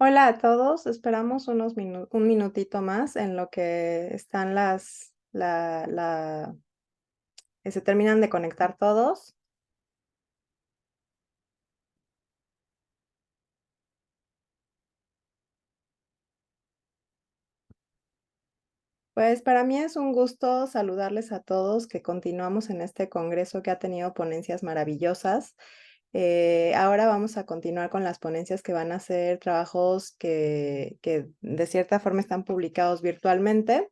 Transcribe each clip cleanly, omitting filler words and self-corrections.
Hola a todos, esperamos un minutito más en lo que están se terminan de conectar todos. Pues para mí es un gusto saludarles a todos, que continuamos en este congreso que ha tenido ponencias maravillosas. Ahora vamos a continuar con las ponencias que van a ser trabajos que de cierta forma están publicados virtualmente.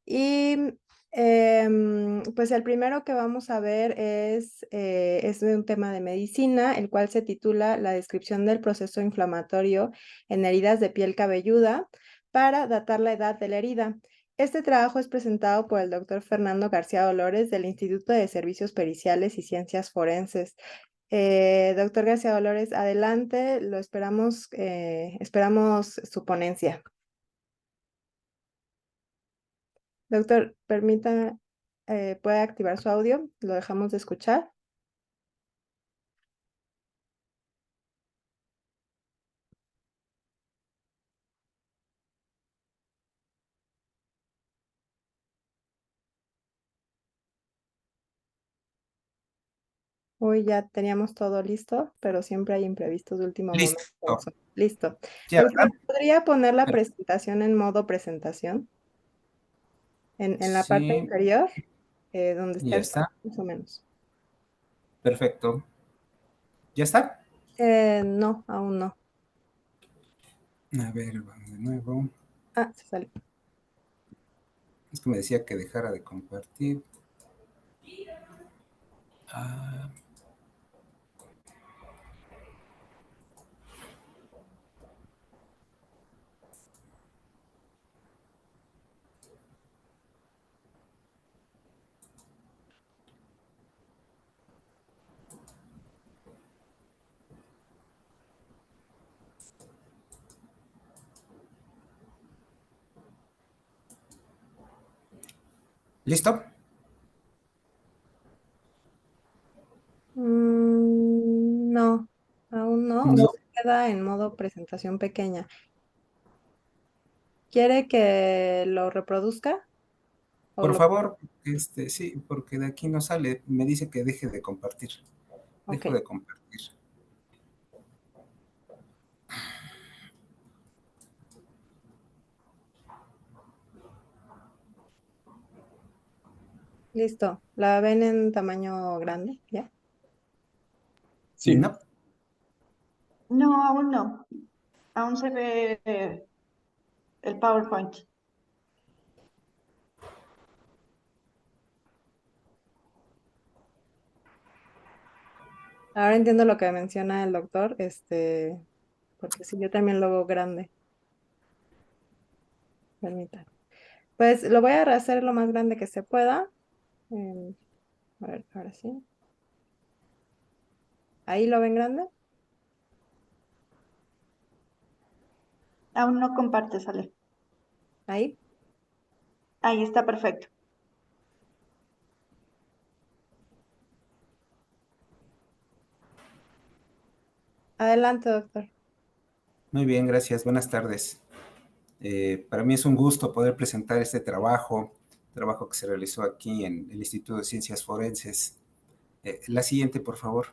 Y pues el primero que vamos a ver es de un tema de medicina, el cual se titula La descripción del proceso inflamatorio en heridas de piel cabelluda para datar la edad de la herida. Este trabajo es presentado por el doctor Fernando García Dolores del Instituto de Servicios Periciales y Ciencias Forenses. Doctor García Dolores, adelante, lo esperamos su ponencia. Doctor, permita, puede activar su audio, lo dejamos de escuchar. Hoy ya teníamos todo listo, pero siempre hay imprevistos de último momento. Listo. Listo. ¿Ya, Doctor, verdad? ¿podría poner la Per- presentación en modo presentación? En la parte Sí, inferior, donde está ya el está. más o menos. Perfecto. ¿Ya está? No, aún no. A ver, vamos de nuevo. Ah, se salió. Es que me decía que dejara de compartir. Ah, ¿listo? No, aún no. No. Usted queda en modo presentación pequeña. ¿Quiere que lo reproduzca? O Por lo... favor, sí, porque de aquí no sale. Me dice que deje de compartir. Ok. Dejo de compartir. Listo. ¿La ven en tamaño grande? ¿Ya? Sí. No. No, aún no. Aún se ve el PowerPoint. Ahora entiendo lo que menciona el doctor, porque sí, yo también lo veo grande. Permítame. Pues lo voy a hacer lo más grande que se pueda. Em, a ver, ahora sí. ¿Ahí lo ven grande? Aún no comparte, sale. Ahí. Ahí está perfecto. Adelante, doctor. Muy bien, gracias. Buenas tardes. Para mí es un gusto poder presentar este trabajo que se realizó aquí en el Instituto de Ciencias Forenses. La siguiente, por favor.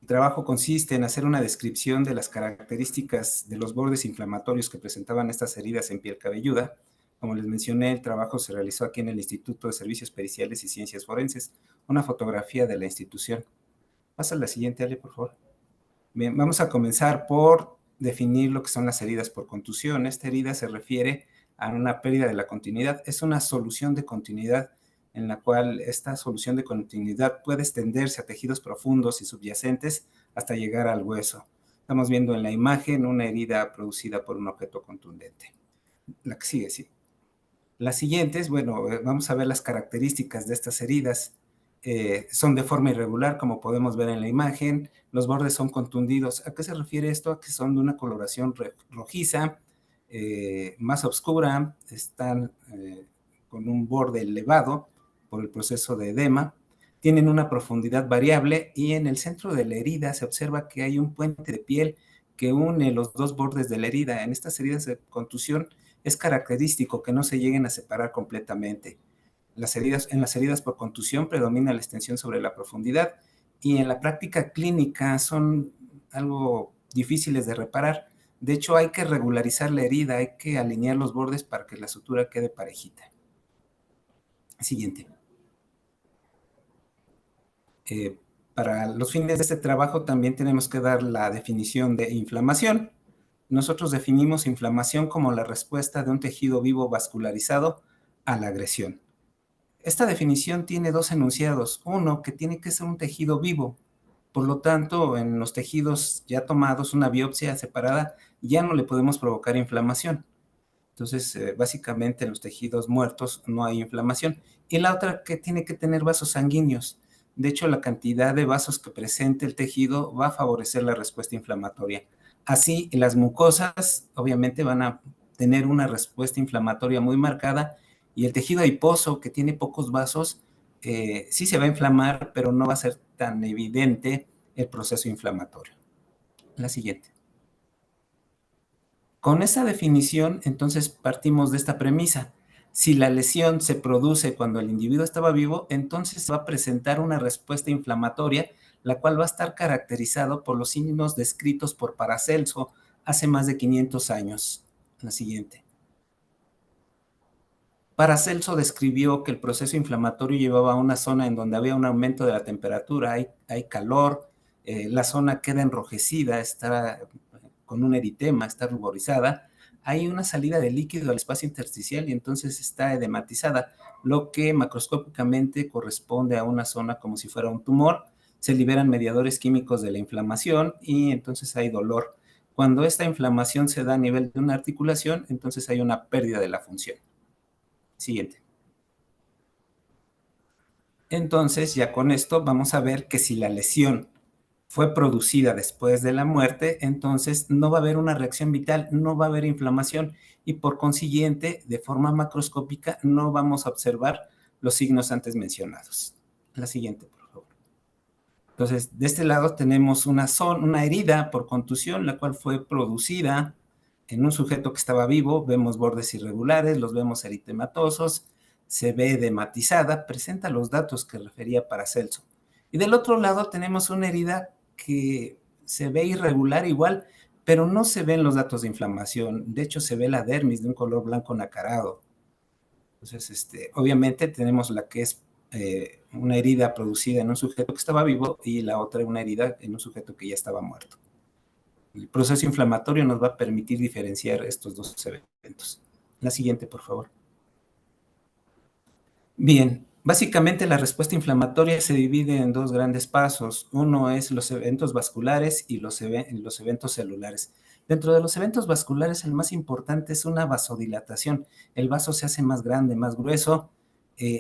El trabajo consiste en hacer una descripción de las características de los bordes inflamatorios que presentaban estas heridas en piel cabelluda. Como les mencioné, el trabajo se realizó aquí en el Instituto de Servicios Periciales y Ciencias Forenses, una fotografía de la institución. Pasa a la siguiente, Ale, por favor. Bien, vamos a comenzar por definir lo que son las heridas por contusión. Esta herida se refiere a una pérdida de la continuidad. Es una solución de continuidad en la cual esta solución de continuidad puede extenderse a tejidos profundos y subyacentes hasta llegar al hueso. Estamos viendo en la imagen una herida producida por un objeto contundente. La que sigue, sí. Las siguientes, bueno, vamos a ver las características de estas heridas. Son de forma irregular, como podemos ver en la imagen. Los bordes son contundidos. ¿A qué se refiere esto? A que son de una coloración rojiza, más oscura, están con un borde elevado por el proceso de edema. tienen una profundidad variable y en el centro de la herida se observa que hay un puente de piel que une los dos bordes de la herida. En estas heridas de contusión es característico que no se lleguen a separar completamente. En las heridas por contusión predomina la extensión sobre la profundidad y en la práctica clínica son algo difíciles de reparar. De hecho, hay que regularizar la herida, hay que alinear los bordes para que la sutura quede parejita. Siguiente. Para los fines de este trabajo también tenemos que dar la definición de inflamación. Nosotros definimos inflamación como la respuesta de un tejido vivo vascularizado a la agresión. Esta definición tiene dos enunciados. Uno, que tiene que ser un tejido vivo. Por lo tanto, en los tejidos ya tomados, una biopsia separada, ya no le podemos provocar inflamación. Entonces, básicamente en los tejidos muertos no hay inflamación. Y la otra, que tiene que tener vasos sanguíneos. De hecho, la cantidad de vasos que presente el tejido va a favorecer la respuesta inflamatoria. Así, las mucosas obviamente van a tener una respuesta inflamatoria muy marcada y el tejido adiposo, que tiene pocos vasos, sí se va a inflamar, pero no va a ser tan evidente el proceso inflamatorio. La siguiente. Con esa definición, entonces partimos de esta premisa. Si la lesión se produce cuando el individuo estaba vivo, entonces va a presentar una respuesta inflamatoria, la cual va a estar caracterizado por los signos descritos por Paracelso hace más de 500 años. La siguiente. Paracelso describió que el proceso inflamatorio llevaba a una zona en donde había un aumento de la temperatura, hay calor, la zona queda enrojecida, está con un eritema, está ruborizada, hay una salida de líquido al espacio intersticial y entonces está edematizada, lo que macroscópicamente corresponde a una zona como si fuera un tumor. Se liberan mediadores químicos de la inflamación y entonces hay dolor. Cuando esta inflamación se da a nivel de una articulación, entonces hay una pérdida de la función. Siguiente. Entonces, ya con esto vamos a ver que si la lesión fue producida después de la muerte, entonces no va a haber una reacción vital, no va a haber inflamación y por consiguiente, de forma macroscópica, no vamos a observar los signos antes mencionados. La siguiente, por favor. Entonces, de este lado tenemos una herida por contusión, la cual fue producida en un sujeto que estaba vivo. Vemos bordes irregulares, los vemos eritematosos, se ve edematizada, presenta los datos que refería Paracelso. Y del otro lado tenemos una herida que se ve irregular igual, pero no se ven los datos de inflamación. De hecho, se ve la dermis de un color blanco nacarado. Entonces, obviamente tenemos la que es una herida producida en un sujeto que estaba vivo y la otra una herida en un sujeto que ya estaba muerto. El proceso inflamatorio nos va a permitir diferenciar estos dos eventos. La siguiente, por favor. Bien, básicamente la respuesta inflamatoria se divide en dos grandes pasos. Uno es los eventos vasculares y los eventos celulares. Dentro de los eventos vasculares, el más importante es una vasodilatación. El vaso se hace más grande, más grueso.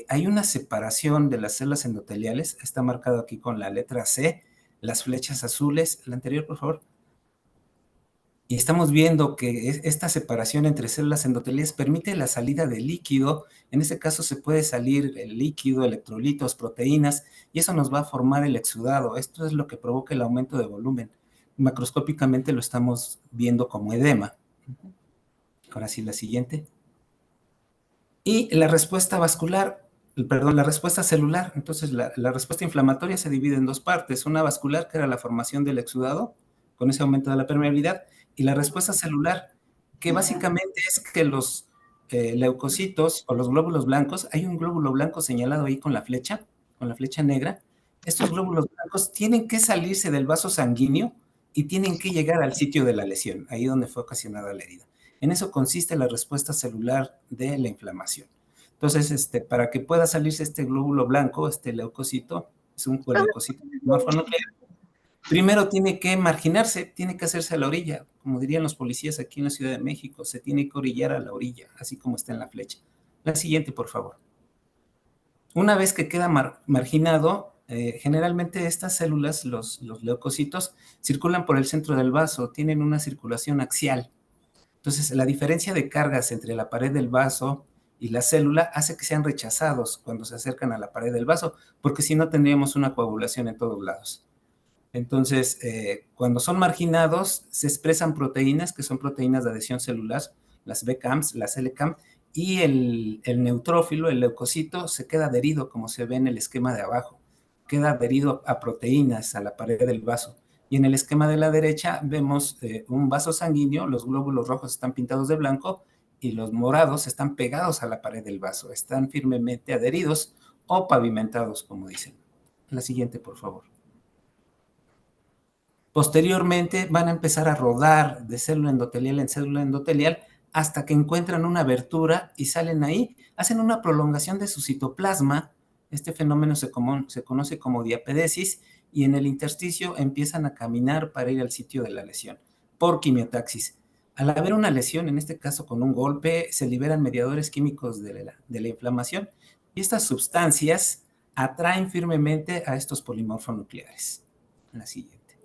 Hay una separación de las células endoteliales. Está marcado aquí con la letra C, las flechas azules. La anterior, por favor. Y estamos viendo que esta separación entre células endoteliales permite la salida de líquido. En este caso se puede salir el líquido, electrolitos, proteínas, y eso nos va a formar el exudado. Esto es lo que provoca el aumento de volumen. Macroscópicamente lo estamos viendo como edema. Ahora sí, la siguiente. Y la respuesta vascular, perdón, la respuesta celular. Entonces, la respuesta inflamatoria se divide en dos partes. Una vascular, que era la formación del exudado, con ese aumento de la permeabilidad, y la respuesta celular, que básicamente es que los leucocitos o los glóbulos blancos, hay un glóbulo blanco señalado ahí con la flecha negra. Estos glóbulos blancos tienen que salirse del vaso sanguíneo y tienen que llegar al sitio de la lesión, ahí donde fue ocasionada la herida. En eso consiste la respuesta celular de la inflamación. Entonces, para que pueda salirse este glóbulo blanco, este leucocito, es un coleucocito morfonuclear, primero tiene que marginarse, tiene que hacerse a la orilla, como dirían los policías aquí en la Ciudad de México, se tiene que orillar a la orilla, así como está en la flecha. La siguiente, por favor. Una vez que queda marginado, generalmente estas células, los leucocitos, circulan por el centro del vaso, tienen una circulación axial. Entonces, la diferencia de cargas entre la pared del vaso y la célula hace que sean rechazados cuando se acercan a la pared del vaso, porque si no tendríamos una coagulación en todos lados. Entonces, cuando son marginados, se expresan proteínas que son proteínas de adhesión celular, las BCAMs, las LCAM, y el neutrófilo, el leucocito, se queda adherido, como se ve en el esquema de abajo. Queda adherido a proteínas, a la pared del vaso. Y en el esquema de la derecha vemos un vaso sanguíneo, los glóbulos rojos están pintados de blanco y los morados están pegados a la pared del vaso, están firmemente adheridos o pavimentados, como dicen. La siguiente, por favor. Posteriormente van a empezar a rodar de célula endotelial en célula endotelial hasta que encuentran una abertura y salen ahí, hacen una prolongación de su citoplasma. Este fenómeno se conoce como diapedesis y en el intersticio empiezan a caminar para ir al sitio de la lesión por quimiotaxis. Al haber una lesión, en este caso con un golpe, se liberan mediadores químicos de la inflamación y estas sustancias atraen firmemente a estos polimorfonucleares. La siguiente.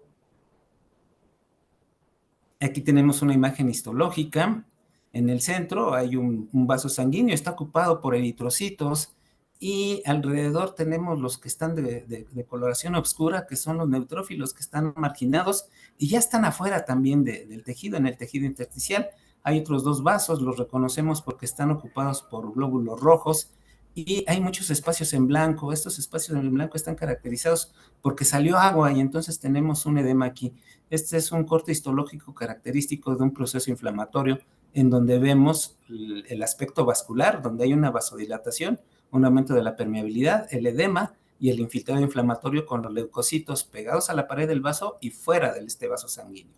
Aquí tenemos una imagen histológica. En el centro hay un vaso sanguíneo, está ocupado por eritrocitos y alrededor tenemos los que están de coloración oscura, que son los neutrófilos que están marginados y ya están afuera también del tejido, en el tejido intersticial. Hay otros dos vasos, los reconocemos porque están ocupados por glóbulos rojos y hay muchos espacios en blanco. Estos espacios en blanco están caracterizados porque salió agua y entonces tenemos un edema aquí. Este es un corte histológico característico de un proceso inflamatorio en donde vemos el aspecto vascular, donde hay una vasodilatación, un aumento de la permeabilidad, el edema y el infiltrado inflamatorio con los leucocitos pegados a la pared del vaso y fuera de este vaso sanguíneo.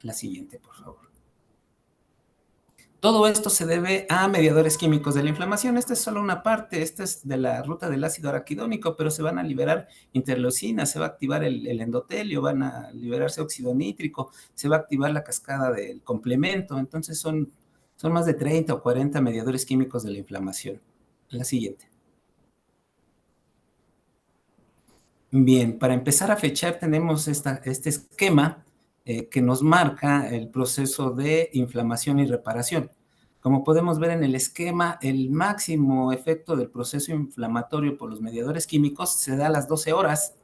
La siguiente, por favor. Todo esto se debe a mediadores químicos de la inflamación. Esta es solo una parte, esta es de la ruta del ácido araquidónico, pero se van a liberar interleucinas, se va a activar el endotelio, van a liberarse óxido nítrico, se va a activar la cascada del complemento. Entonces son más de 30 o 40 mediadores químicos de la inflamación. La siguiente. Bien, para empezar a fechar tenemos este esquema que nos marca el proceso de inflamación y reparación. Como podemos ver en el esquema, el máximo efecto del proceso inflamatorio por los mediadores químicos se da a las 12 horas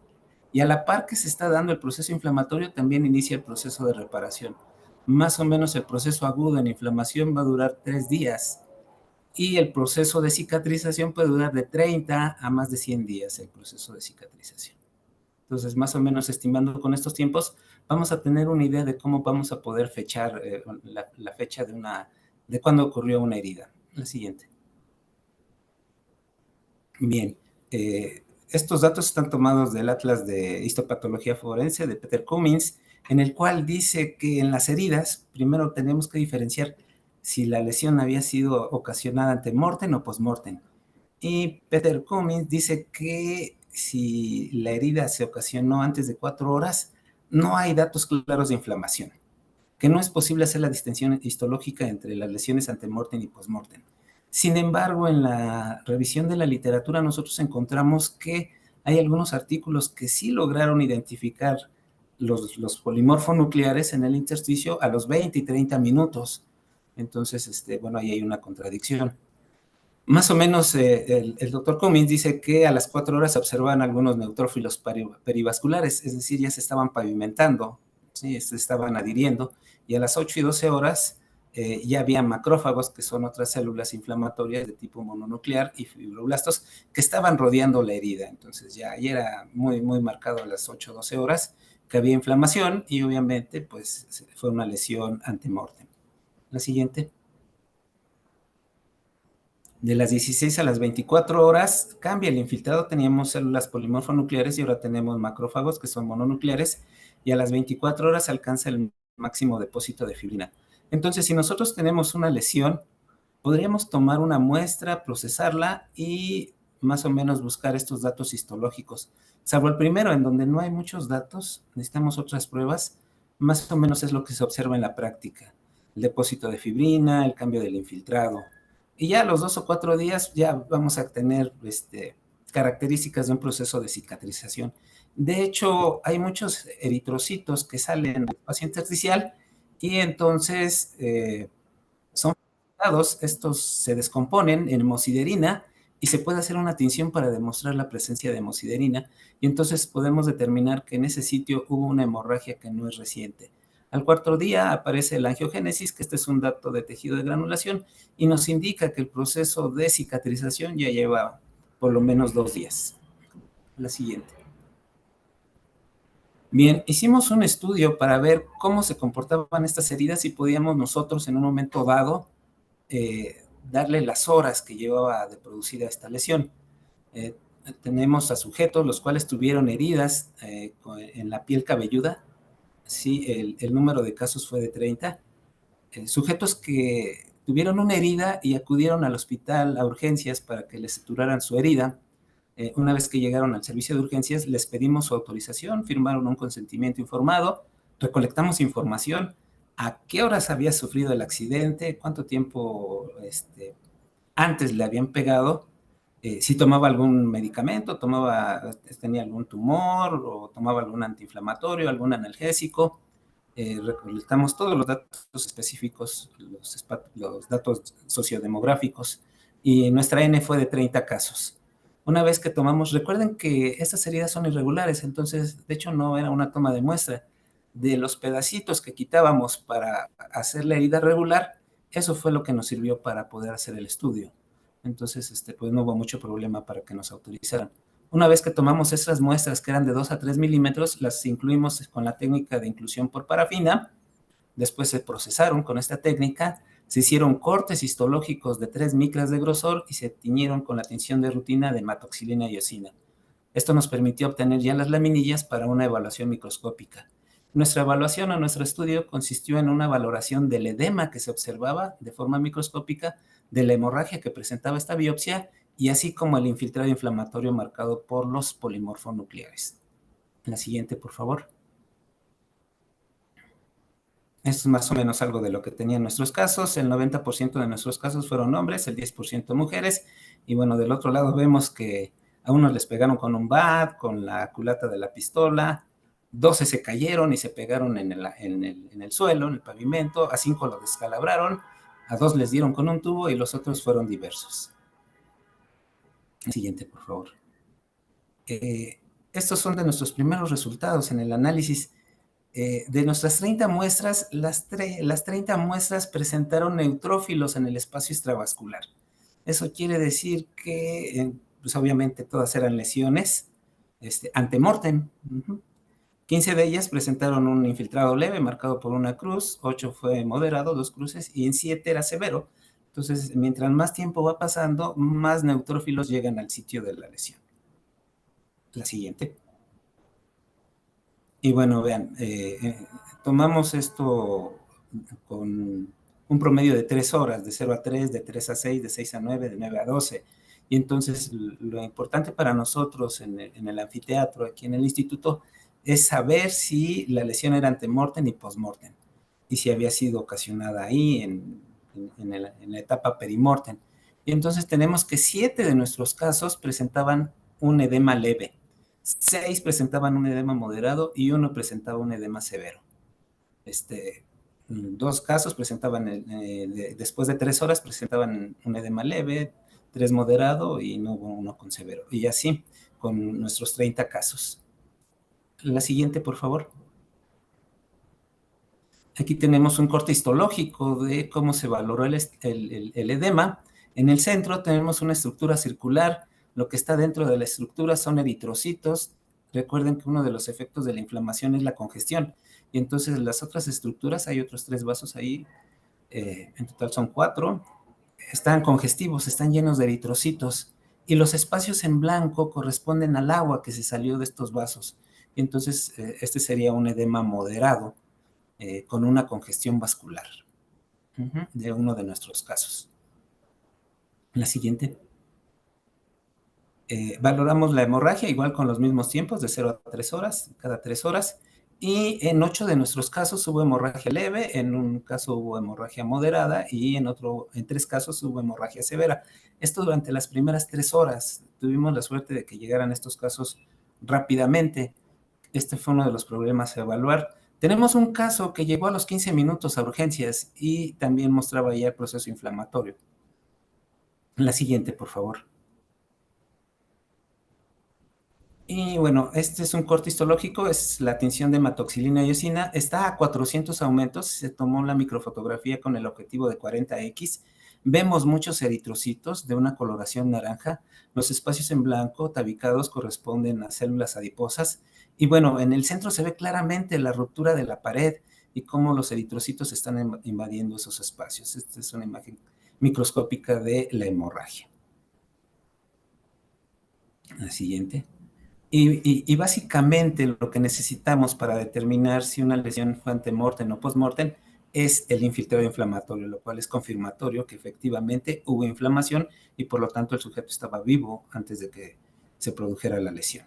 y a la par que se está dando el proceso inflamatorio también inicia el proceso de reparación. Más o menos el proceso agudo en inflamación va a durar 3 días y el proceso de cicatrización puede durar de 30 a más de 100 días el proceso de cicatrización. Entonces, más o menos estimando con estos tiempos, vamos a tener una idea de cómo vamos a poder fechar la fecha de cuándo ocurrió una herida. La siguiente. Bien, estos datos están tomados del Atlas de Histopatología Forense de Peter Cummins, en el cual dice que en las heridas, primero tenemos que diferenciar si la lesión había sido ocasionada ante mortem o postmortem. Y Peter Cummins dice que si la herida se ocasionó antes de 4 horas, no hay datos claros de inflamación, que no es posible hacer la distinción histológica entre las lesiones antemortem y postmortem. Sin embargo, en la revisión de la literatura nosotros encontramos que hay algunos artículos que sí lograron identificar los polimorfonucleares en el intersticio a los 20 y 30 minutos. Entonces, bueno, ahí hay una contradicción. Más o menos el doctor Cummins dice que a las 4 horas se observan algunos neutrófilos perivasculares, es decir, ya se estaban pavimentando, ¿sí? Se estaban adhiriendo, y a las 8 y 12 horas ya había macrófagos, que son otras células inflamatorias de tipo mononuclear, y fibroblastos que estaban rodeando la herida. Entonces ya era muy, muy marcado a las 8 o 12 horas que había inflamación y obviamente pues fue una lesión antemortem. La siguiente. De las 16 a las 24 horas cambia el infiltrado, teníamos células polimorfonucleares y ahora tenemos macrófagos que son mononucleares, y a las 24 horas alcanza el máximo depósito de fibrina. Entonces, si nosotros tenemos una lesión, podríamos tomar una muestra, procesarla y más o menos buscar estos datos histológicos. Salvo el primero, en donde no hay muchos datos, necesitamos otras pruebas, más o menos es lo que se observa en la práctica. El depósito de fibrina, el cambio del infiltrado. Y ya a los 2 o 4 días ya vamos a tener características de un proceso de cicatrización. De hecho, hay muchos eritrocitos que salen del espacio intersticial y entonces son resultados, estos se descomponen en hemosiderina y se puede hacer una tinción para demostrar la presencia de hemosiderina, y entonces podemos determinar que en ese sitio hubo una hemorragia que no es reciente. Al cuarto día aparece la angiogénesis, que este es un dato de tejido de granulación, y nos indica que el proceso de cicatrización ya lleva por lo menos 2 días. La siguiente. Bien, hicimos un estudio para ver cómo se comportaban estas heridas y podíamos nosotros en un momento dado darle las horas que llevaba de producida esta lesión. Tenemos a sujetos los cuales tuvieron heridas en la piel cabelluda. Sí, el número de casos fue de 30. Sujetos que tuvieron una herida y acudieron al hospital a urgencias para que les suturaran su herida. Una vez que llegaron al servicio de urgencias, les pedimos su autorización, firmaron un consentimiento informado, recolectamos información, a qué horas había sufrido el accidente, cuánto tiempo antes le habían pegado, si tomaba algún medicamento, tenía algún tumor o tomaba algún antiinflamatorio, algún analgésico. Recolectamos todos los datos específicos, los datos sociodemográficos, y nuestra N fue de 30 casos. Una vez que tomamos, recuerden que estas heridas son irregulares, entonces de hecho no era una toma de muestra. De los pedacitos que quitábamos para hacer la herida regular, eso fue lo que nos sirvió para poder hacer el estudio. Entonces, pues no hubo mucho problema para que nos autorizaran. Una vez que tomamos estas muestras que eran de 2 a 3 milímetros, las incluimos con la técnica de inclusión por parafina. Después se procesaron con esta técnica, se hicieron cortes histológicos de 3 micras de grosor y se tiñeron con la tinción de rutina de hematoxilina y eosina. Esto nos permitió obtener ya las laminillas para una evaluación microscópica. Nuestra evaluación o nuestro estudio consistió en una valoración del edema que se observaba de forma microscópica, de la hemorragia que presentaba esta biopsia, y así como el infiltrado inflamatorio marcado por los polimorfonucleares. La siguiente, por favor. Esto es más o menos algo de lo que tenían nuestros casos. El 90% de nuestros casos fueron hombres, el 10% mujeres. Y bueno, del otro lado vemos que a unos les pegaron con un bat, con la culata de la pistola. 12 se cayeron y se pegaron en el suelo, en el pavimento. A 5 los descalabraron. A 2 les dieron con un tubo y los otros fueron diversos. Siguiente, por favor. Estos son de nuestros primeros resultados en el análisis. De nuestras 30 muestras, las 30 muestras presentaron neutrófilos en el espacio extravascular. Eso quiere decir que, pues obviamente todas eran lesiones antemortem. 15 de ellas presentaron un infiltrado leve marcado por una cruz, 8 fue moderado, 2 cruces, y en 7 era severo. Entonces, mientras más tiempo va pasando, más neutrófilos llegan al sitio de la lesión. La siguiente. Y bueno, vean, tomamos esto con un promedio de 3 horas, de 0 a 3, de 3 a 6, de 6 a 9, de 9 a 12. Y entonces lo importante para nosotros en el anfiteatro, aquí en el instituto, es saber si la lesión era antemortem y postmortem, y si había sido ocasionada ahí en la etapa perimortem. Y entonces tenemos que 7 de nuestros casos presentaban un edema leve, 6 presentaban un edema moderado y 1 presentaba un edema severo. 2 casos presentaban, después de 3 horas presentaban un edema leve, 3 moderado y no hubo uno con severo. Y así con nuestros 30 casos. La siguiente, por favor. Aquí tenemos un corte histológico de cómo se valoró el edema. En el centro tenemos una estructura circular. Lo que está dentro de la estructura son eritrocitos. Recuerden que uno de los efectos de la inflamación es la congestión. Y entonces las otras estructuras, hay otros 3 vasos ahí, en total son 4, están congestivos, están llenos de eritrocitos. Y los espacios en blanco corresponden al agua que se salió de estos vasos. Y entonces este sería un edema moderado, con una congestión vascular, de uno de nuestros casos. La siguiente. Valoramos la hemorragia igual con los mismos tiempos, de 0 a 3 horas, cada 3 horas, y en 8 de nuestros casos hubo hemorragia leve, en un caso hubo hemorragia moderada y en 3 casos hubo hemorragia severa. Esto durante las primeras 3 horas. Tuvimos la suerte de que llegaran estos casos rápidamente. Este fue uno de los problemas a evaluar. Tenemos un caso que llegó a los 15 minutos a urgencias y también mostraba ya el proceso inflamatorio. La siguiente, por favor. Y bueno, este es un corte histológico, es la tinción de hematoxilina y eosina. Está a 400 aumentos, se tomó la microfotografía con el objetivo de 40X. Vemos muchos eritrocitos de una coloración naranja. Los espacios en blanco tabicados corresponden a células adiposas. Y bueno, en el centro se ve claramente la ruptura de la pared y cómo los eritrocitos están invadiendo esos espacios. Esta es una imagen microscópica de la hemorragia. La siguiente. Y básicamente lo que necesitamos para determinar si una lesión fue antemortem o postmortem es el infiltrado inflamatorio, lo cual es confirmatorio que efectivamente hubo inflamación y por lo tanto el sujeto estaba vivo antes de que se produjera la lesión.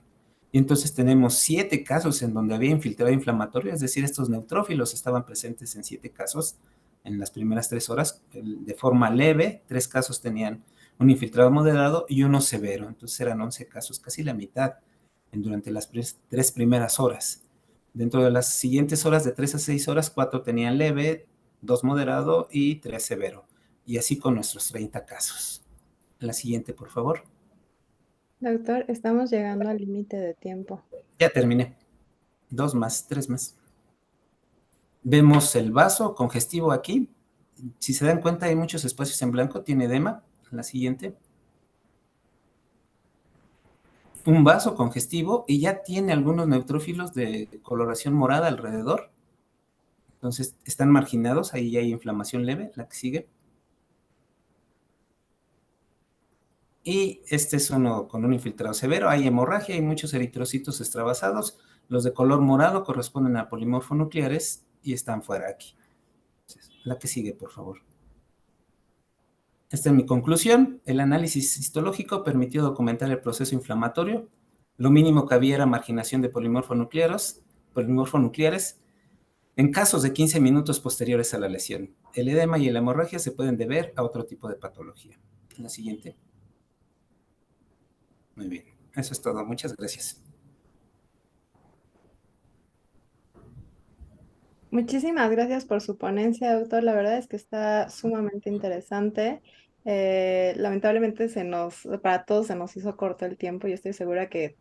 Y entonces tenemos 7 casos en donde había infiltrado inflamatorio, es decir, estos neutrófilos estaban presentes en 7 casos en las primeras 3 horas de forma leve. 3 casos tenían un infiltrado moderado y uno severo, entonces eran 11 casos, casi la mitad durante las 3 primeras horas. Dentro de las siguientes horas, de 3 a 6 horas, 4 tenían leve, 2 moderado y 3 severo. Y así con nuestros 30 casos. La siguiente, por favor. Doctor, estamos llegando al límite de tiempo. Ya terminé. 2 más, 3 más. Vemos el vaso congestivo aquí. Si se dan cuenta, hay muchos espacios en blanco, tiene edema. La siguiente. Un vaso congestivo y ya tiene algunos neutrófilos de coloración morada alrededor. Entonces, están marginados, ahí ya hay inflamación leve, la que sigue. Y este es uno con un infiltrado severo, hay hemorragia, hay muchos eritrocitos extravasados. Los de color morado corresponden a polimorfonucleares y están fuera aquí. Entonces, la que sigue, por favor. Esta es mi conclusión. El análisis histológico permitió documentar el proceso inflamatorio. Lo mínimo que había era marginación de polimorfonucleares en casos de 15 minutos posteriores a la lesión. El edema y la hemorragia se pueden deber a otro tipo de patología. La siguiente. Muy bien, eso es todo. Muchas gracias. Muchísimas gracias por su ponencia, doctor. La verdad es que está sumamente interesante. Lamentablemente para todos se nos hizo corto el tiempo y estoy segura que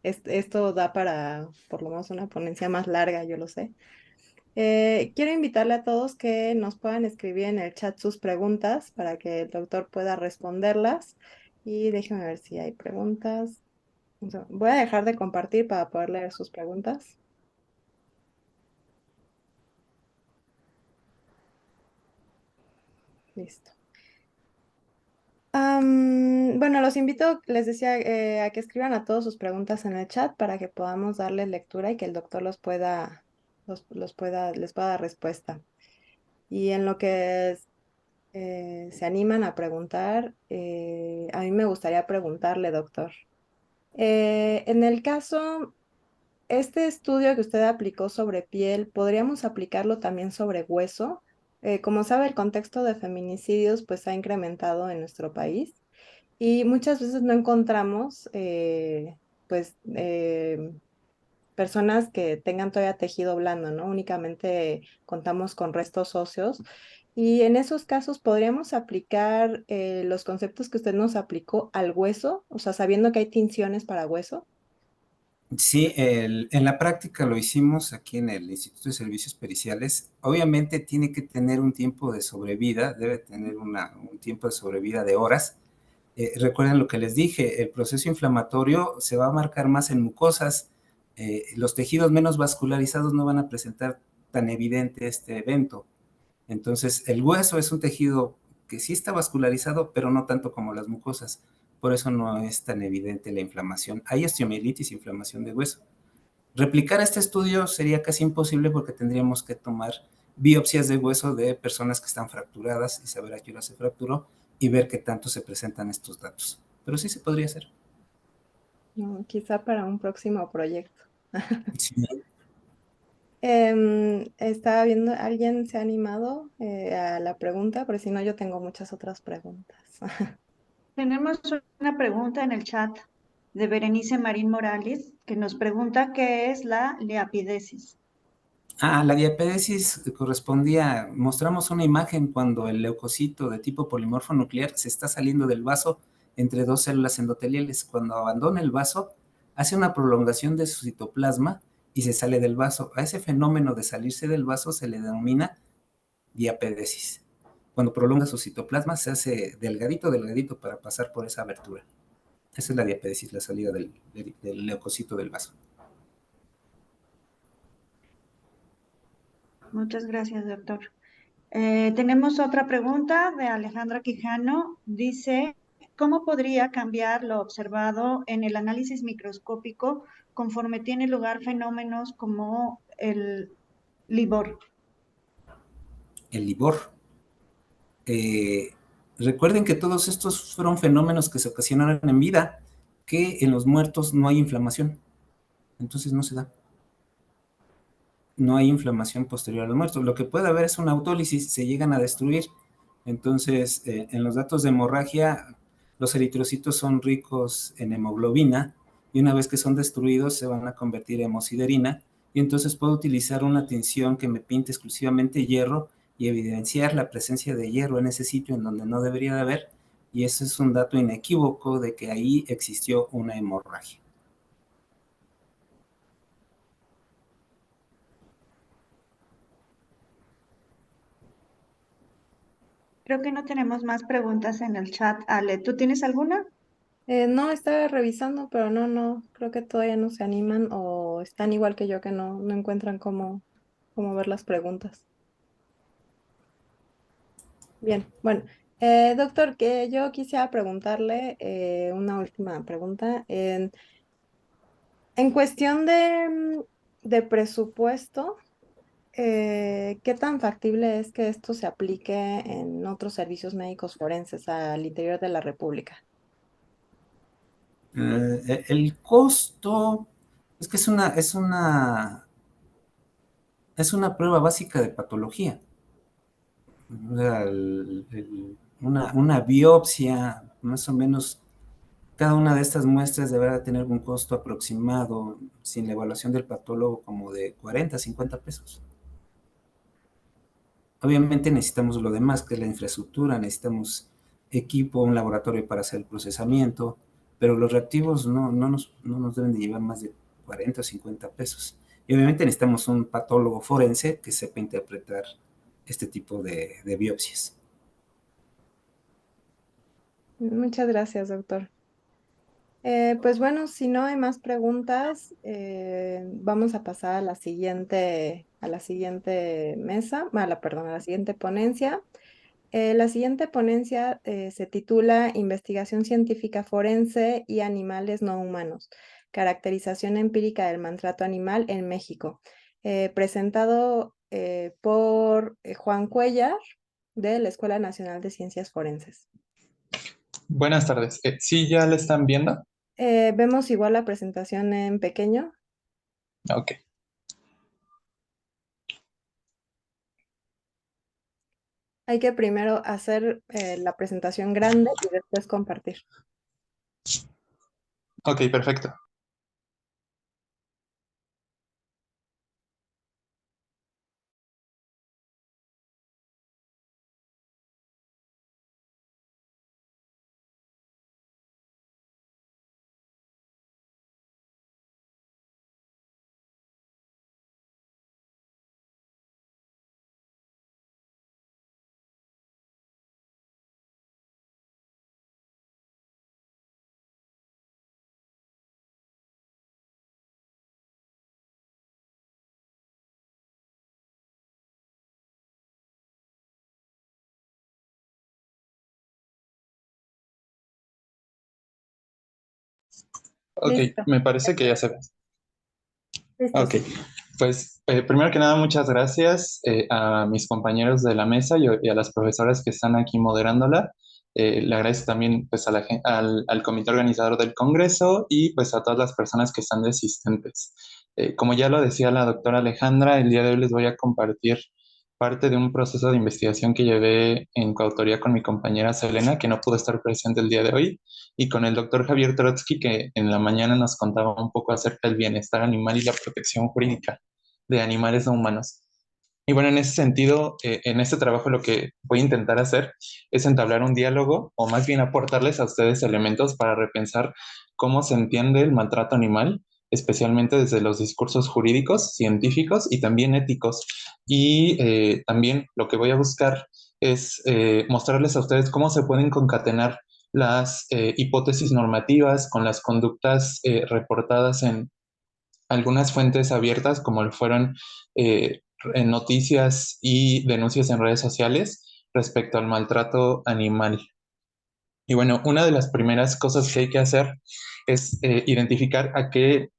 esto da para por lo menos una ponencia más larga, yo lo sé. Quiero invitarle a todos que nos puedan escribir en el chat sus preguntas para que el doctor pueda responderlas. Y déjenme ver si hay preguntas. Voy a dejar de compartir para poder leer sus preguntas. Listo. Bueno, los invito, les decía, a que escriban a todos sus preguntas en el chat para que podamos darles lectura y que el doctor les pueda dar respuesta. Y en lo que se animan a preguntar, a mí me gustaría preguntarle, doctor. En el caso, este estudio que usted aplicó sobre piel, ¿podríamos aplicarlo también sobre hueso? Como sabe, el contexto de feminicidios pues ha incrementado en nuestro país. Y muchas veces no encontramos, pues, personas que tengan todavía tejido blando, ¿no? Únicamente contamos con restos óseos. Y en esos casos podríamos aplicar los conceptos que usted nos aplicó al hueso, o sea, sabiendo que hay tinciones para hueso. Sí, en la práctica lo hicimos aquí en el Instituto de Servicios Periciales. Obviamente tiene que tener un tiempo de sobrevida, debe tener un tiempo de sobrevida de horas. Recuerden lo que les dije, el proceso inflamatorio se va a marcar más en mucosas. Los tejidos menos vascularizados no van a presentar tan evidente este evento. Entonces, el hueso es un tejido que sí está vascularizado, pero no tanto como las mucosas. Por eso no es tan evidente la inflamación. Hay osteomielitis, inflamación de hueso. Replicar este estudio sería casi imposible porque tendríamos que tomar biopsias de hueso de personas que están fracturadas y saber a qué hora se fracturó y ver qué tanto se presentan estos datos. Pero sí se podría hacer. No, quizá para un próximo proyecto. Sí. Estaba viendo, ¿alguien se ha animado a la pregunta? Pero si no, yo tengo muchas otras preguntas. Tenemos una pregunta en el chat de Berenice Marín Morales que nos pregunta qué es la leapidesis. La diapédesis correspondía, mostramos una imagen cuando el leucocito de tipo polimorfo nuclear se está saliendo del vaso entre dos células endoteliales. Cuando abandona el vaso, hace una prolongación de su citoplasma y se sale del vaso. A ese fenómeno de salirse del vaso se le denomina diapédesis. Cuando prolonga su citoplasma se hace delgadito, delgadito para pasar por esa abertura. Esa es la diapédesis, la salida del leucocito del vaso. Muchas gracias, doctor. Tenemos otra pregunta de Alejandra Quijano. Dice, ¿cómo podría cambiar lo observado en el análisis microscópico conforme tiene lugar fenómenos como el LIBOR? El LIBOR. Recuerden que todos estos fueron fenómenos que se ocasionaron en vida, que en los muertos no hay inflamación. Entonces no se da. No hay inflamación posterior a los muertos. Lo que puede haber es una autólisis, se llegan a destruir. Entonces, en los datos de hemorragia, los eritrocitos son ricos en hemoglobina y una vez que son destruidos se van a convertir en hemosiderina y entonces puedo utilizar una tinción que me pinte exclusivamente hierro y evidenciar la presencia de hierro en ese sitio en donde no debería de haber, y ese es un dato inequívoco de que ahí existió una hemorragia. Creo que no tenemos más preguntas en el chat. Ale, ¿tú tienes alguna? No, estaba revisando, pero no, creo que todavía no se animan o están igual que yo que no encuentran cómo ver las preguntas. Bien, bueno, doctor, que yo quisiera preguntarle una última pregunta. En cuestión de presupuesto, ¿qué tan factible es que esto se aplique en otros servicios médicos forenses al interior de la República? El costo es que es una prueba básica de patología. Una biopsia, más o menos, cada una de estas muestras deberá tener un costo aproximado, sin la evaluación del patólogo, como de 40, 50 pesos. Obviamente necesitamos lo demás, que es la infraestructura, necesitamos equipo, un laboratorio para hacer el procesamiento, pero los reactivos no nos deben de llevar más de 40 o 50 pesos. Y obviamente necesitamos un patólogo forense que sepa interpretar este tipo de biopsias. Muchas gracias, doctor. Pues bueno, si no hay más preguntas, vamos a pasar a la siguiente mesa, perdón, a la siguiente ponencia. La siguiente ponencia se titula Investigación científica forense y animales no humanos, caracterización empírica del maltrato animal en México, presentado por Juan Cuellar de la Escuela Nacional de Ciencias Forenses. Buenas tardes. ¿Sí ya la están viendo? Vemos igual la presentación en pequeño. Ok, Hay que primero hacer la presentación grande y después compartir. ok, perfecto. Ok, Listo, me parece que ya se ve. listo, Ok, sí. pues primero que nada, muchas gracias a mis compañeros de la mesa y a las profesoras que están aquí moderándola. Le agradezco también pues, al comité organizador del Congreso y pues a todas las personas que están de asistentes. Como ya lo decía la doctora Alejandra, el día de hoy les voy a compartir parte de un proceso de investigación que llevé en coautoría con mi compañera Selena, que no pudo estar presente el día de hoy, y con el doctor Javier Trotsky, que en la mañana nos contaba un poco acerca del bienestar animal y la protección jurídica. de animales no humanos. Y bueno, en ese sentido, en este trabajo lo que voy a intentar hacer es entablar un diálogo o más bien aportarles a ustedes elementos para repensar cómo se entiende el maltrato animal, especialmente desde los discursos jurídicos, científicos y también éticos. Y también lo que voy a buscar es mostrarles a ustedes cómo se pueden concatenar las hipótesis normativas con las conductas reportadas en algunas fuentes abiertas, como lo fueron en noticias y denuncias en redes sociales respecto al maltrato animal. Y bueno, una de las primeras cosas que hay que hacer es identificar a qué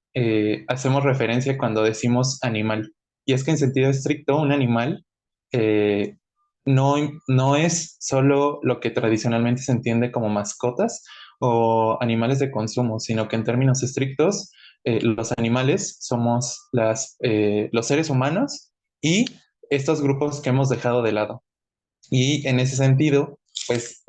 hacemos referencia cuando decimos animal. Y es que en sentido estricto, un animal eh, no, no es solo lo que tradicionalmente se entiende como mascotas o animales de consumo, sino que en términos estrictos, los animales somos los seres humanos y estos grupos que hemos dejado de lado. Y en ese sentido, pues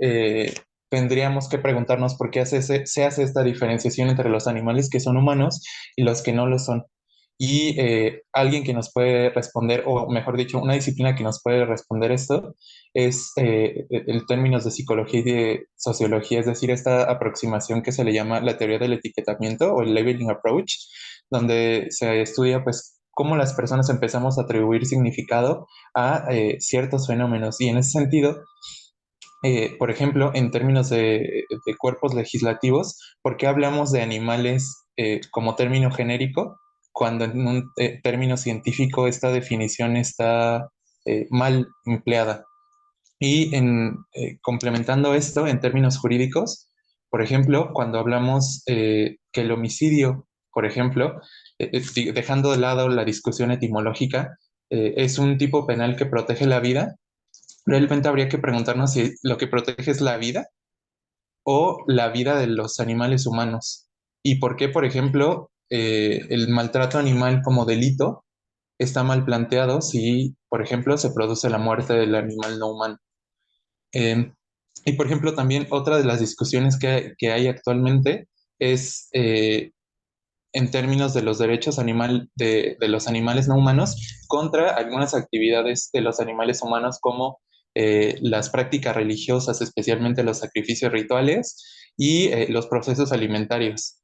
tendríamos que preguntarnos por qué se hace esta diferenciación entre los animales que son humanos y los que no lo son. Y alguien que nos puede responder, o mejor dicho, una disciplina que nos puede responder esto, es en términos de psicología y de sociología, es decir, esta aproximación que se le llama la teoría del etiquetamiento o el labeling approach, donde se estudia pues cómo las personas empezamos a atribuir significado a ciertos fenómenos. Y en ese sentido, por ejemplo, en términos de cuerpos legislativos, ¿por qué hablamos de animales como término genérico cuando en un término científico esta definición está mal empleada? Y complementando esto en términos jurídicos, por ejemplo, cuando hablamos que el homicidio, por ejemplo, dejando de lado la discusión etimológica, es un tipo penal que protege la vida, realmente habría que preguntarnos si lo que protege es la vida o la vida de los animales humanos. Y por qué, por ejemplo, el maltrato animal como delito está mal planteado si, por ejemplo, se produce la muerte del animal no humano. Eh, y por ejemplo, también otra de las discusiones que hay actualmente es en términos de los derechos de los animales no humanos contra algunas actividades de los animales humanos como las prácticas religiosas, especialmente los sacrificios rituales y los procesos alimentarios.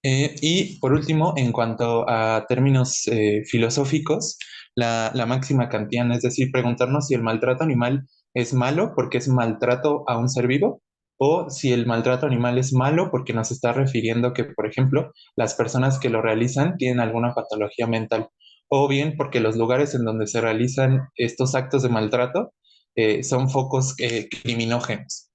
Y por último, en cuanto a términos filosóficos, la máxima kantiana, es decir, preguntarnos si el maltrato animal es malo porque es maltrato a un ser vivo, o si el maltrato animal es malo porque nos está refiriendo que, por ejemplo, las personas que lo realizan tienen alguna patología mental, o bien porque los lugares en donde se realizan estos actos de maltrato son focos criminógenos.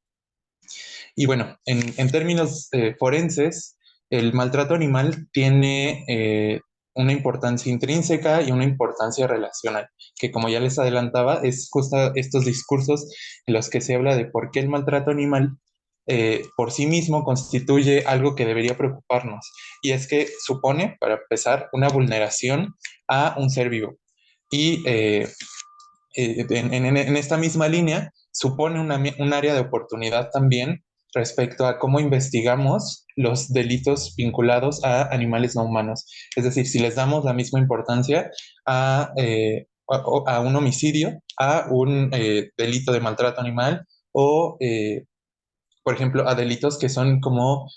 Y bueno, en términos forenses, el maltrato animal tiene una importancia intrínseca y una importancia relacional, que como ya les adelantaba, es justo estos discursos en los que se habla de por qué el maltrato animal por sí mismo constituye algo que debería preocuparnos. Y es que supone, para empezar, una vulneración a un ser vivo. Y en esta misma línea, supone un área de oportunidad también respecto a cómo investigamos los delitos vinculados a animales no humanos. Es decir, si les damos la misma importancia a un homicidio, a un delito de maltrato animal o, por ejemplo, a delitos que son como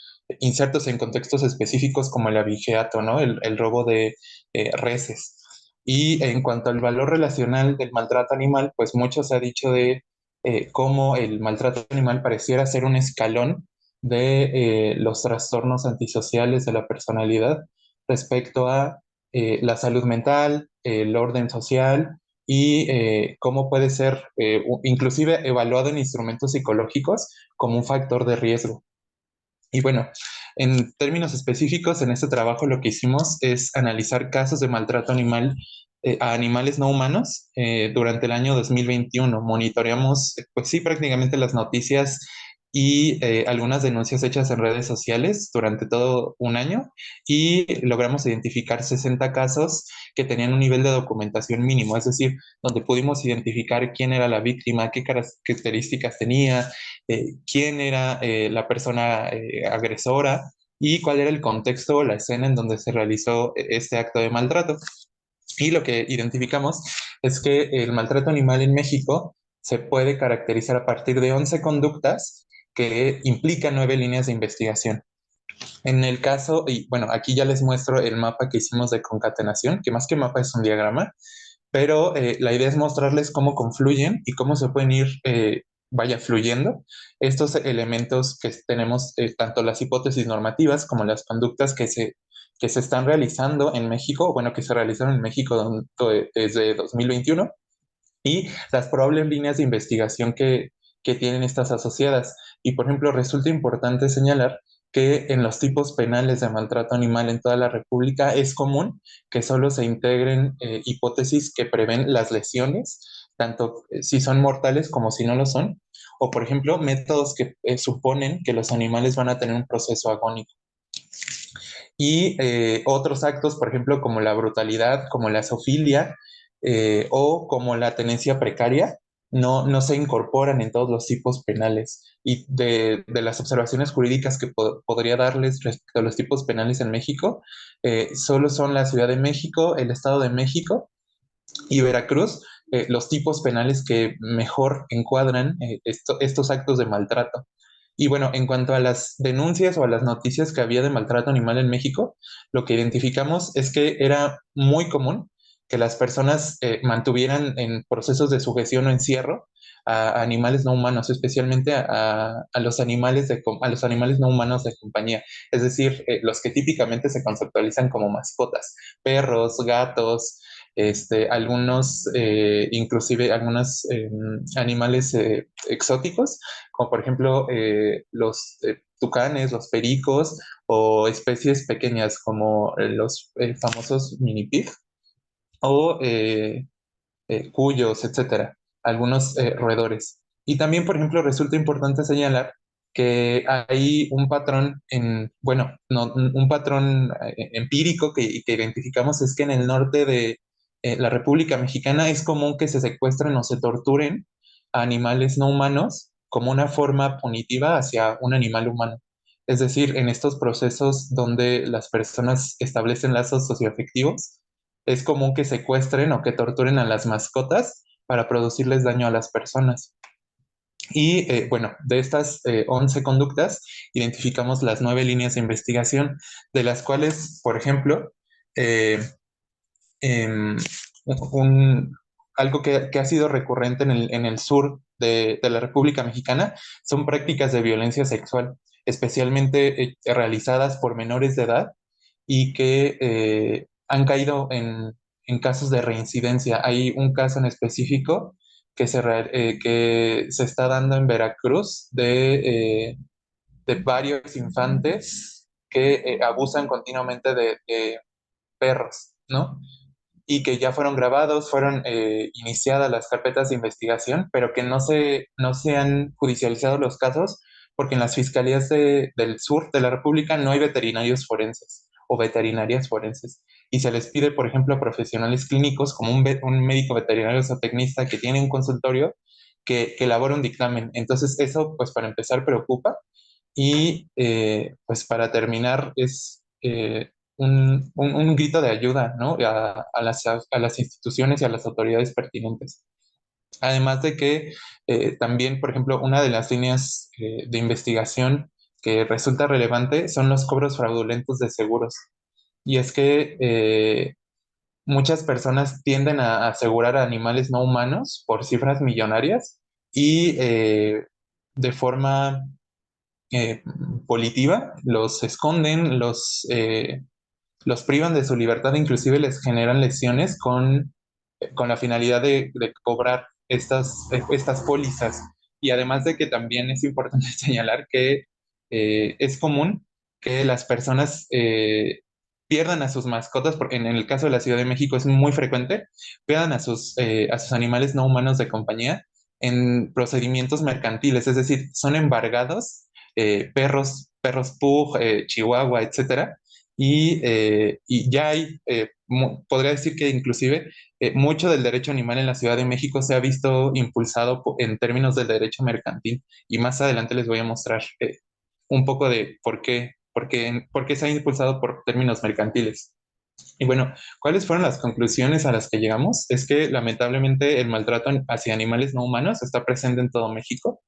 insertos en contextos específicos como el abigeato, ¿no? El robo de reses. Y en cuanto al valor relacional del maltrato animal, pues mucho se ha dicho de cómo el maltrato animal pareciera ser un escalón de los trastornos antisociales de la personalidad respecto a la salud mental, el orden social y cómo puede ser inclusive evaluado en instrumentos psicológicos como un factor de riesgo. Y bueno, en términos específicos, en este trabajo lo que hicimos es analizar casos de maltrato animal a animales no humanos durante el año 2021. Monitoreamos, pues sí, prácticamente las noticias y algunas denuncias hechas en redes sociales durante todo un año y logramos identificar 60 casos que tenían un nivel de documentación mínimo, es decir, donde pudimos identificar quién era la víctima, qué características tenía, quién era la persona agresora y cuál era el contexto o la escena en donde se realizó este acto de maltrato. Y lo que identificamos es que el maltrato animal en México se puede caracterizar a partir de 11 conductas que implican 9 líneas de investigación. En el caso, y bueno, aquí ya les muestro el mapa que hicimos de concatenación, que más que mapa es un diagrama, pero la idea es mostrarles cómo confluyen y cómo se pueden ir, vaya, fluyendo estos elementos que tenemos, tanto las hipótesis normativas como las conductas que se están realizando en México, bueno, que se realizaron en México desde 2021, y las probables líneas de investigación que tienen estas asociadas. Y, por ejemplo, resulta importante señalar que en los tipos penales de maltrato animal en toda la República es común que solo se integren hipótesis que prevén las lesiones, tanto si son mortales como si no lo son, o, por ejemplo, métodos que suponen que los animales van a tener un proceso agónico. Y otros actos, por ejemplo, como la brutalidad, como la zoofilia o como la tenencia precaria, no se incorporan en todos los tipos penales. Y de las observaciones jurídicas que podría darles respecto a los tipos penales en México, solo son la Ciudad de México, el Estado de México y Veracruz, los tipos penales que mejor encuadran estos actos de maltrato. Y bueno, en cuanto a las denuncias o a las noticias que había de maltrato animal en México, lo que identificamos es que era muy común que las personas mantuvieran en procesos de sujeción o encierro a animales no humanos, especialmente a los animales a los animales no humanos de compañía, es decir, los que típicamente se conceptualizan como mascotas, perros, gatos, algunos, inclusive algunos animales exóticos, como por ejemplo los tucanes, los pericos o especies pequeñas como los famosos mini pig o cuyos, etcétera, algunos roedores. Y también, por ejemplo, resulta importante señalar que hay un patrón bueno, no, un patrón empírico que identificamos es que en el norte de la República Mexicana es común que se secuestren o se torturen a animales no humanos como una forma punitiva hacia un animal humano. Es decir, en estos procesos donde las personas establecen lazos socioafectivos, es común que secuestren o que torturen a las mascotas para producirles daño a las personas. Y bueno, de estas 11 conductas, identificamos las 9 líneas de investigación, de las cuales, por ejemplo, eh, em, un- algo que ha sido recurrente en el sur de la República Mexicana son prácticas de violencia sexual, especialmente realizadas por menores de edad y que han caído en casos de reincidencia. Hay un caso en específico que se está dando en Veracruz de varios infantes que abusan continuamente de perros, ¿no? Y que ya fueron grabados, fueron iniciadas las carpetas de investigación, pero que no se han judicializado los casos porque en las fiscalías del sur de la República no hay veterinarios forenses o veterinarias forenses. Y se les pide, por ejemplo, a profesionales clínicos como un médico veterinario zootecnista que tiene un consultorio que elabora un dictamen. Entonces eso, pues para empezar, preocupa. Y pues para terminar, es un grito de ayuda, ¿no? A las instituciones y a las autoridades pertinentes. Además de que también, por ejemplo, una de las líneas de investigación que resulta relevante son los cobros fraudulentos de seguros. Y es que muchas personas tienden a asegurar a animales no humanos por cifras millonarias y de forma eh, volitiva, los esconden, los privan de su libertad, inclusive les generan lesiones con la finalidad de cobrar estas pólizas. Y además de que también es importante señalar que es común que las personas pierdan a sus mascotas, porque en el caso de la Ciudad de México es muy frecuente, pierdan a sus animales no humanos de compañía en procedimientos mercantiles, es decir, son embargados perros pug, chihuahua, etcétera, y ya hay, podría decir que inclusive mucho del derecho animal en la Ciudad de México se ha visto impulsado en términos del derecho mercantil y más adelante les voy a mostrar un poco de por qué porque se ha impulsado por términos mercantiles. Y bueno, ¿cuáles fueron las conclusiones a las que llegamos? Es que lamentablemente el maltrato hacia animales no humanos está presente en todo México,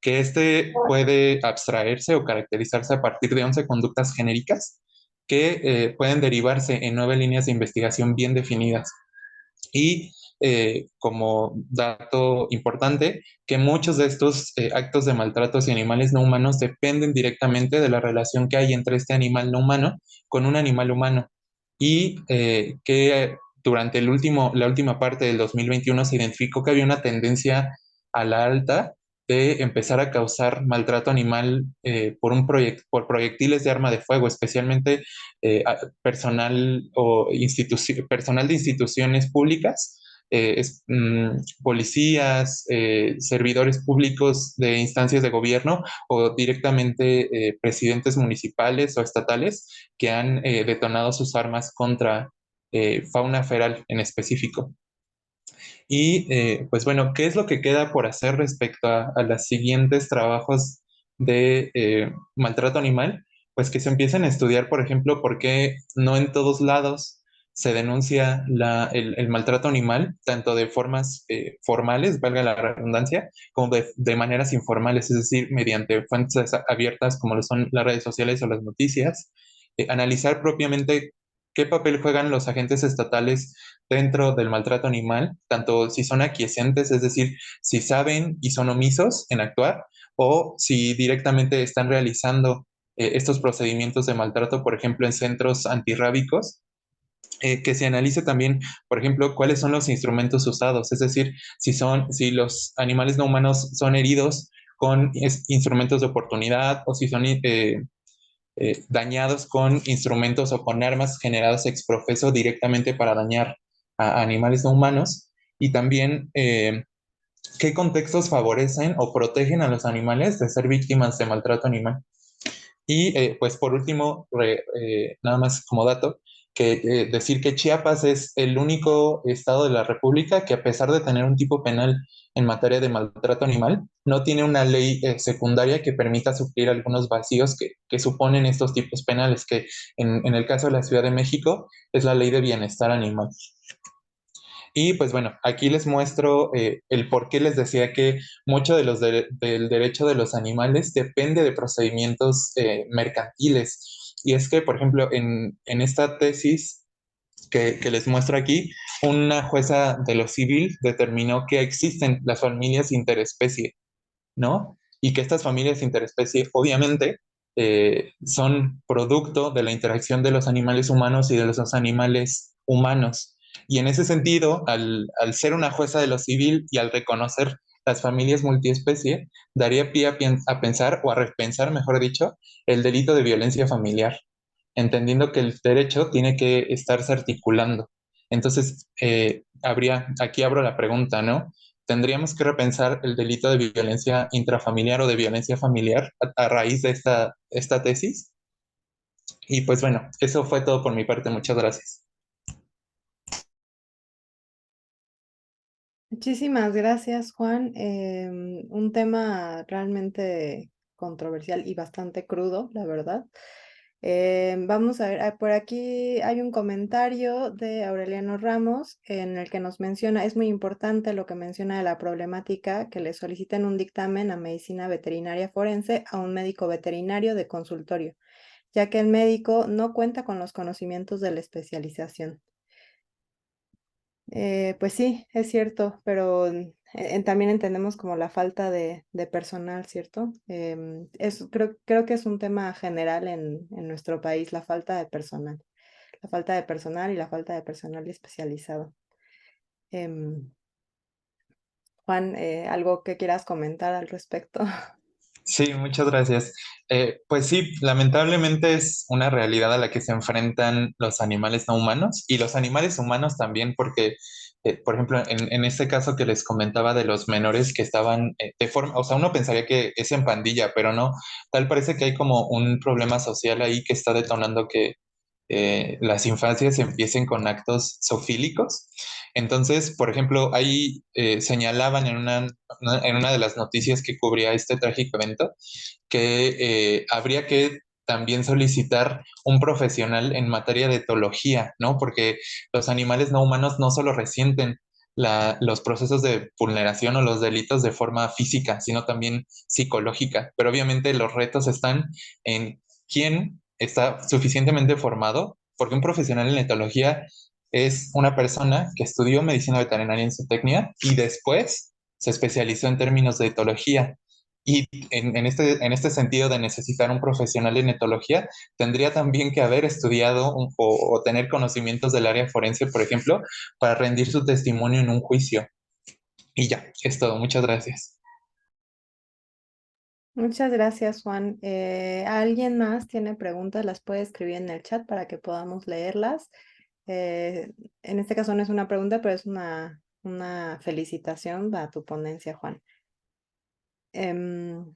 que este puede abstraerse o caracterizarse a partir de 11 conductas genéricas que pueden derivarse en 9 líneas de investigación bien definidas. Y como dato importante, que muchos de estos actos de maltrato hacia animales no humanos dependen directamente de la relación que hay entre este animal no humano con un animal humano. Y que durante la última parte del 2021 se identificó que había una tendencia a la alta de empezar a causar maltrato animal por proyectiles de arma de fuego, especialmente personal personal de instituciones públicas, policías, servidores públicos de instancias de gobierno o directamente presidentes municipales o estatales que han detonado sus armas contra fauna feral en específico. Y pues bueno, ¿qué es lo que queda por hacer respecto a los siguientes trabajos de maltrato animal? Pues que se empiecen a estudiar, por ejemplo, por qué no en todos lados se denuncia el maltrato animal, tanto de formas formales, valga la redundancia, como de maneras informales, es decir, mediante fuentes abiertas como lo son las redes sociales o las noticias. Analizar propiamente qué papel juegan los agentes estatales dentro del maltrato animal, tanto si son aquiescentes, es decir, si saben y son omisos en actuar, o si directamente están realizando estos procedimientos de maltrato, por ejemplo, en centros antirrábicos. Que se analice también, por ejemplo, cuáles son los instrumentos usados, es decir, si los animales no humanos son heridos con instrumentos de oportunidad o si son dañados con instrumentos o con armas generadas ex profeso directamente para dañar a animales no humanos, y también qué contextos favorecen o protegen a los animales de ser víctimas de maltrato animal. Y pues por último, nada más como dato, que decir que Chiapas es el único estado de la República que, a pesar de tener un tipo penal en materia de maltrato animal, no tiene una ley secundaria que permita suplir algunos vacíos que suponen estos tipos penales, que en el caso de la Ciudad de México es la Ley de Bienestar Animal. Y pues bueno, aquí les muestro el por qué les decía que mucho del derecho de los animales depende de procedimientos mercantiles. Y es que, por ejemplo, en esta tesis que les muestro aquí, una jueza de lo civil determinó que existen las familias interespecie, ¿no? Y que estas familias interespecie, obviamente, son producto de la interacción de los animales humanos y de los animales humanos. Y en ese sentido, al ser una jueza de lo civil y al reconocer las familias multiespecie, daría pie a pensar, o a repensar, mejor dicho, el delito de violencia familiar, entendiendo que el derecho tiene que estarse articulando. Entonces, aquí abro la pregunta, ¿no? Tendríamos que repensar el delito de violencia intrafamiliar o de violencia familiar a raíz de esta tesis. Y pues bueno, eso fue todo por mi parte. Muchas gracias. Muchísimas gracias, Juan. Un tema realmente controversial y bastante crudo, la verdad. Vamos a ver, por aquí hay un comentario de Aureliano Ramos en el que nos menciona, es muy importante lo que menciona de la problemática, que le soliciten un dictamen a medicina veterinaria forense a un médico veterinario de consultorio, ya que el médico no cuenta con los conocimientos de la especialización. Pues sí, es cierto, pero también entendemos como la falta de personal, ¿cierto? Creo que es un tema general en nuestro país, la falta de personal. La falta de personal y la falta de personal especializado. Em, Juan, ¿algo que quieras comentar al respecto? Sí, muchas gracias. Pues sí, lamentablemente es una realidad a la que se enfrentan los animales no humanos y los animales humanos también, porque, por ejemplo, en este caso que les comentaba de los menores que estaban de forma, o sea, uno pensaría que es en pandilla, pero no, tal parece que hay como un problema social ahí que está detonando que las infancias empiecen con actos zoofílicos. Entonces, por ejemplo, ahí señalaban en una de las noticias que cubría este trágico evento que habría que también solicitar un profesional en materia de etología, ¿no? Porque los animales no humanos no solo resienten los procesos de vulneración o los delitos de forma física, sino también psicológica. Pero obviamente los retos están en quién está suficientemente formado, porque un profesional en etología es una persona que estudió medicina veterinaria en zootecnia y después se especializó en términos de etología. Y en este sentido de necesitar un profesional en etología, tendría también que haber estudiado o tener conocimientos del área forense, por ejemplo, para rendir su testimonio en un juicio. Y ya, es todo. Muchas gracias. Muchas gracias, Juan. ¿Alguien más tiene preguntas? Las puede escribir en el chat para que podamos leerlas. En este caso no es una pregunta, pero es una felicitación a tu ponencia, Juan. Em,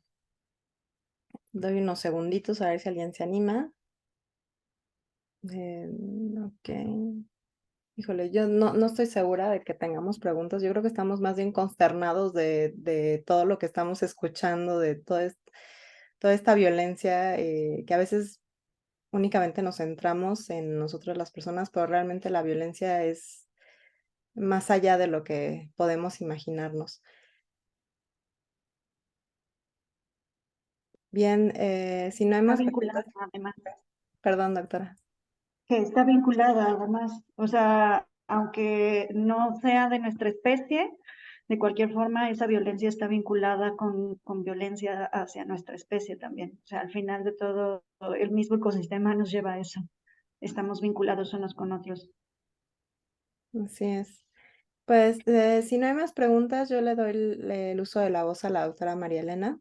Doy unos segunditos a ver si alguien se anima. Ok. Híjole, yo no estoy segura de que tengamos preguntas. Yo creo que estamos más bien consternados de todo lo que estamos escuchando, de toda esta violencia, que a veces únicamente nos centramos en nosotros las personas, pero realmente la violencia es más allá de lo que podemos imaginarnos. Bien, si no hay Está más vinculada, preguntas, además. perdón, doctora. Que está vinculada, además. O sea, aunque no sea de nuestra especie, de cualquier forma, esa violencia está vinculada con violencia hacia nuestra especie también. O sea, al final de todo, el mismo ecosistema nos lleva a eso. Estamos vinculados unos con otros. Así es. Pues si no hay más preguntas, yo le doy el uso de la voz a la doctora María Elena.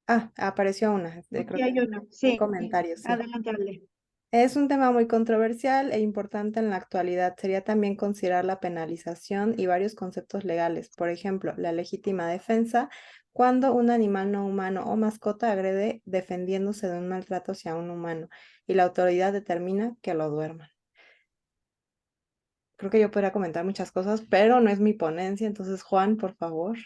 Ah, apareció una, Aquí creo que hay uno. un Sí, comentario, sí. adelante, Ale. Es un tema muy controversial e importante en la actualidad. Sería también considerar la penalización y varios conceptos legales. Por ejemplo, la legítima defensa, cuando un animal no humano o mascota agrede defendiéndose de un maltrato hacia un humano y la autoridad determina que lo duerman. Creo que yo podría comentar muchas cosas, pero no es mi ponencia, entonces Juan, por favor.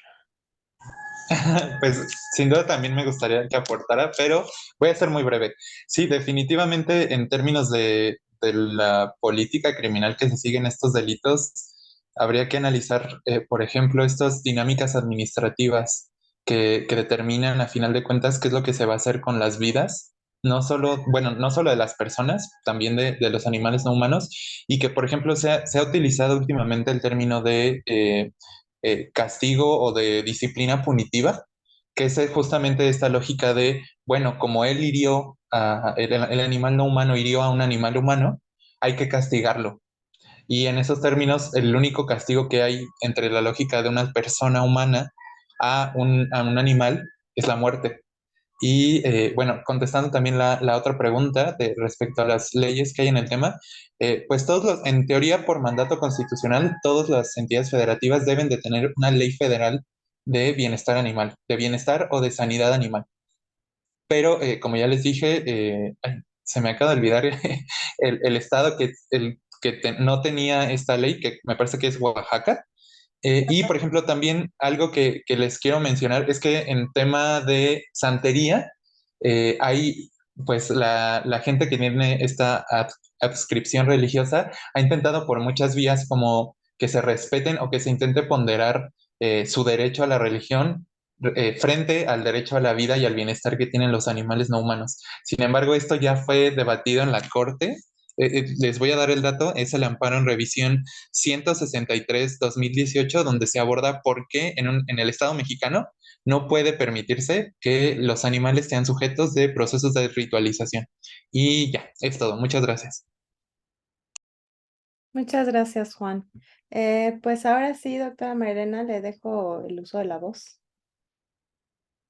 Pues sin duda también me gustaría que aportara, pero voy a ser muy breve. Sí, definitivamente en términos de la política criminal que se siguen estos delitos, habría que analizar, por ejemplo, estas dinámicas administrativas que determinan a final de cuentas qué es lo que se va a hacer con las vidas, no solo, bueno, no solo de las personas, también de los animales no humanos, y que, por ejemplo, se ha utilizado últimamente el término de castigo o de disciplina punitiva, que es justamente esta lógica de, bueno, como él hirió, el animal no humano hirió a un animal humano, hay que castigarlo. Y en esos términos, el único castigo que hay entre la lógica de una persona humana a un animal es la muerte. Y bueno, contestando también la otra pregunta respecto a las leyes que hay en el tema, pues en teoría por mandato constitucional, todas las entidades federativas deben de tener una ley federal de bienestar animal, de bienestar o de sanidad animal. Pero como ya les dije, ay, se me acaba de olvidar el estado no tenía esta ley, que me parece que es Oaxaca. Y, por ejemplo, también algo que les quiero mencionar es que en tema de santería, hay, pues, la gente que tiene esta adscripción religiosa ha intentado por muchas vías como que se respeten o que se intente ponderar su derecho a la religión frente al derecho a la vida y al bienestar que tienen los animales no humanos. Sin embargo, esto ya fue debatido en la Corte. Les voy a dar el dato, es el amparo en revisión 163-2018, donde se aborda por qué en el Estado mexicano no puede permitirse que los animales sean sujetos de procesos de ritualización. Y ya, es todo. Muchas gracias. Muchas gracias, Juan. Pues ahora sí, doctora Mairena, le dejo el uso de la voz.